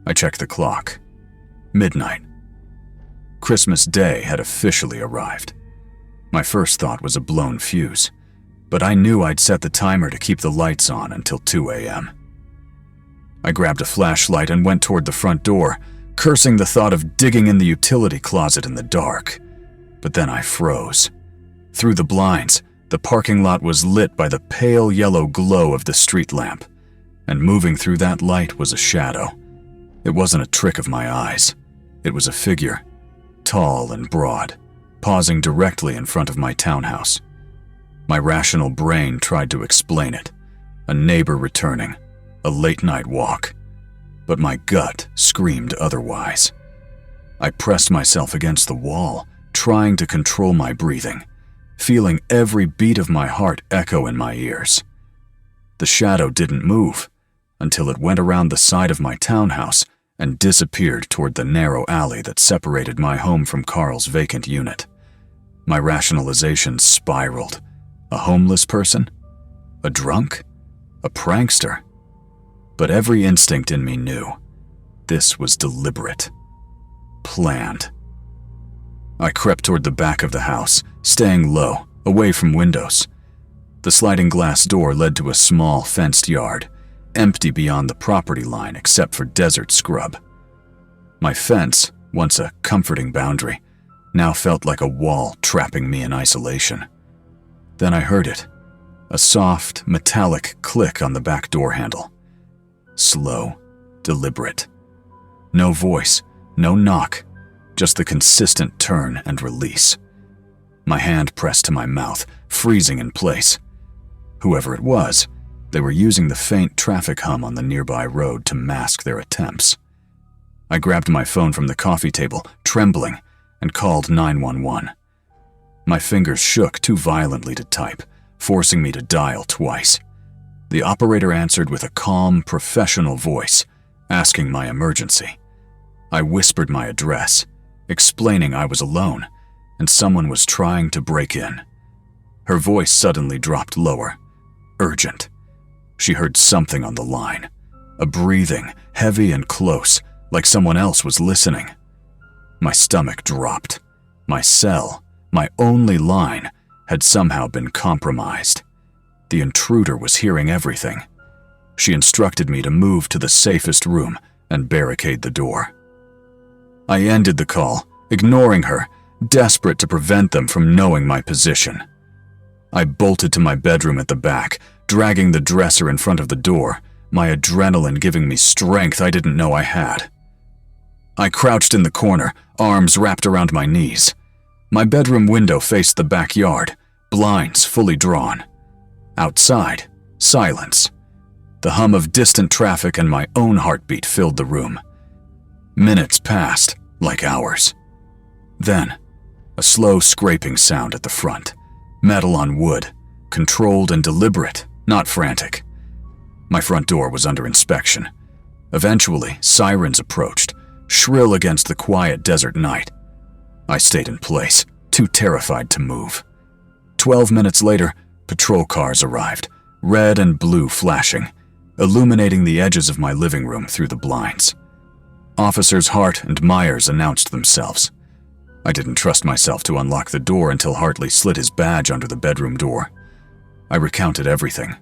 I checked the clock. Midnight. Christmas Day had officially arrived. My first thought was a blown fuse, but I knew I'd set the timer to keep the lights on until 2 a.m. I grabbed a flashlight and went toward the front door, cursing the thought of digging in the utility closet in the dark. But then I froze. Through the blinds, the parking lot was lit by the pale yellow glow of the street lamp, and moving through that light was a shadow. It wasn't a trick of my eyes. It was a figure, tall and broad, pausing directly in front of my townhouse. My rational brain tried to explain it. A neighbor returning, a late-night walk. But my gut screamed otherwise. I pressed myself against the wall, trying to control my breathing, feeling every beat of my heart echo in my ears. The shadow didn't move until it went around the side of my townhouse and disappeared toward the narrow alley that separated my home from Carl's vacant unit. My rationalizations spiraled. A homeless person? A drunk? A prankster? But every instinct in me knew this was deliberate, planned. I crept toward the back of the house, staying low, away from windows. The sliding glass door led to a small fenced yard, empty beyond the property line except for desert scrub. My fence, once a comforting boundary, now felt like a wall trapping me in isolation. Then I heard it, a soft, metallic click on the back door handle. Slow, deliberate. No voice, no knock, just the consistent turn and release. My hand pressed to my mouth, freezing in place. Whoever it was, they were using the faint traffic hum on the nearby road to mask their attempts. I grabbed my phone from the coffee table, trembling, and called 911. My fingers shook too violently to type, forcing me to dial twice. The operator answered with a calm, professional voice, asking my emergency. I whispered my address, explaining I was alone, and someone was trying to break in. Her voice suddenly dropped lower, urgent. She heard something on the line, a breathing, heavy and close, like someone else was listening. My stomach dropped. My cell, my only line, had somehow been compromised. The intruder was hearing everything. She instructed me to move to the safest room and barricade the door. I ended the call, ignoring her, desperate to prevent them from knowing my position. I bolted to my bedroom at the back, dragging the dresser in front of the door, my adrenaline giving me strength I didn't know I had. I crouched in the corner, arms wrapped around my knees. My bedroom window faced the backyard, blinds fully drawn. Outside, silence. The hum of distant traffic and my own heartbeat filled the room. Minutes passed, like hours. Then, a slow scraping sound at the front. Metal on wood, controlled and deliberate, not frantic. My front door was under inspection. Eventually, sirens approached, shrill against the quiet desert night. I stayed in place, too terrified to move. 12 minutes later, patrol cars arrived, red and blue flashing, illuminating the edges of my living room through the blinds. Officers Hart and Myers announced themselves. I didn't trust myself to unlock the door until Hartley slid his badge under the bedroom door. I recounted everything.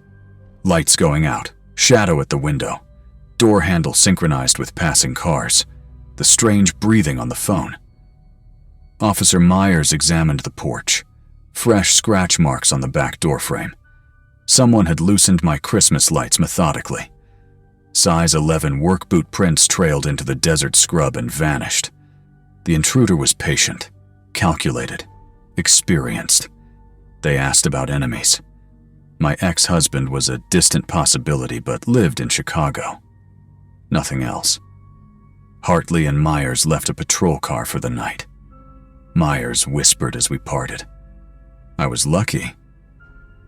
Lights going out, shadow at the window, door handle synchronized with passing cars, the strange breathing on the phone. Officer Myers examined the porch. Fresh scratch marks on the back door frame. Someone had loosened my Christmas lights methodically. Size 11 work boot prints trailed into the desert scrub and vanished. The intruder was patient, calculated, experienced. They asked about enemies. My ex-husband was a distant possibility but lived in Chicago. Nothing else. Hartley and Myers left a patrol car for the night. Myers whispered as we parted. I was lucky.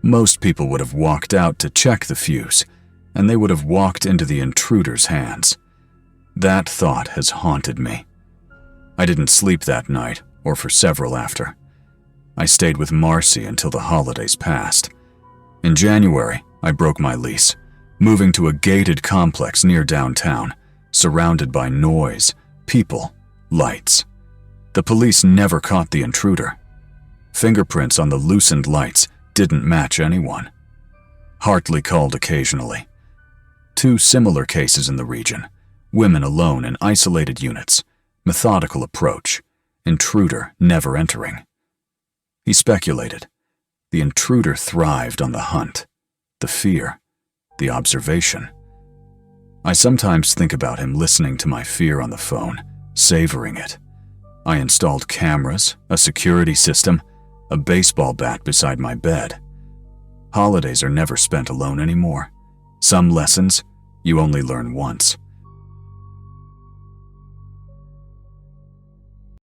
Most people would have walked out to check the fuse, and they would have walked into the intruder's hands. That thought has haunted me. I didn't sleep that night, or for several after. I stayed with Marcy until the holidays passed. In January, I broke my lease, moving to a gated complex near downtown, surrounded by noise, people, lights. The police never caught the intruder. Fingerprints on the loosened lights didn't match anyone. Hartley called occasionally. 2 similar cases in the region. Women alone in isolated units. Methodical approach. Intruder never entering. He speculated. The intruder thrived on the hunt, the fear, the observation. I sometimes think about him listening to my fear on the phone, savoring it. I installed cameras, a security system, a baseball bat beside my bed. Holidays are never spent alone anymore. Some lessons you only learn once.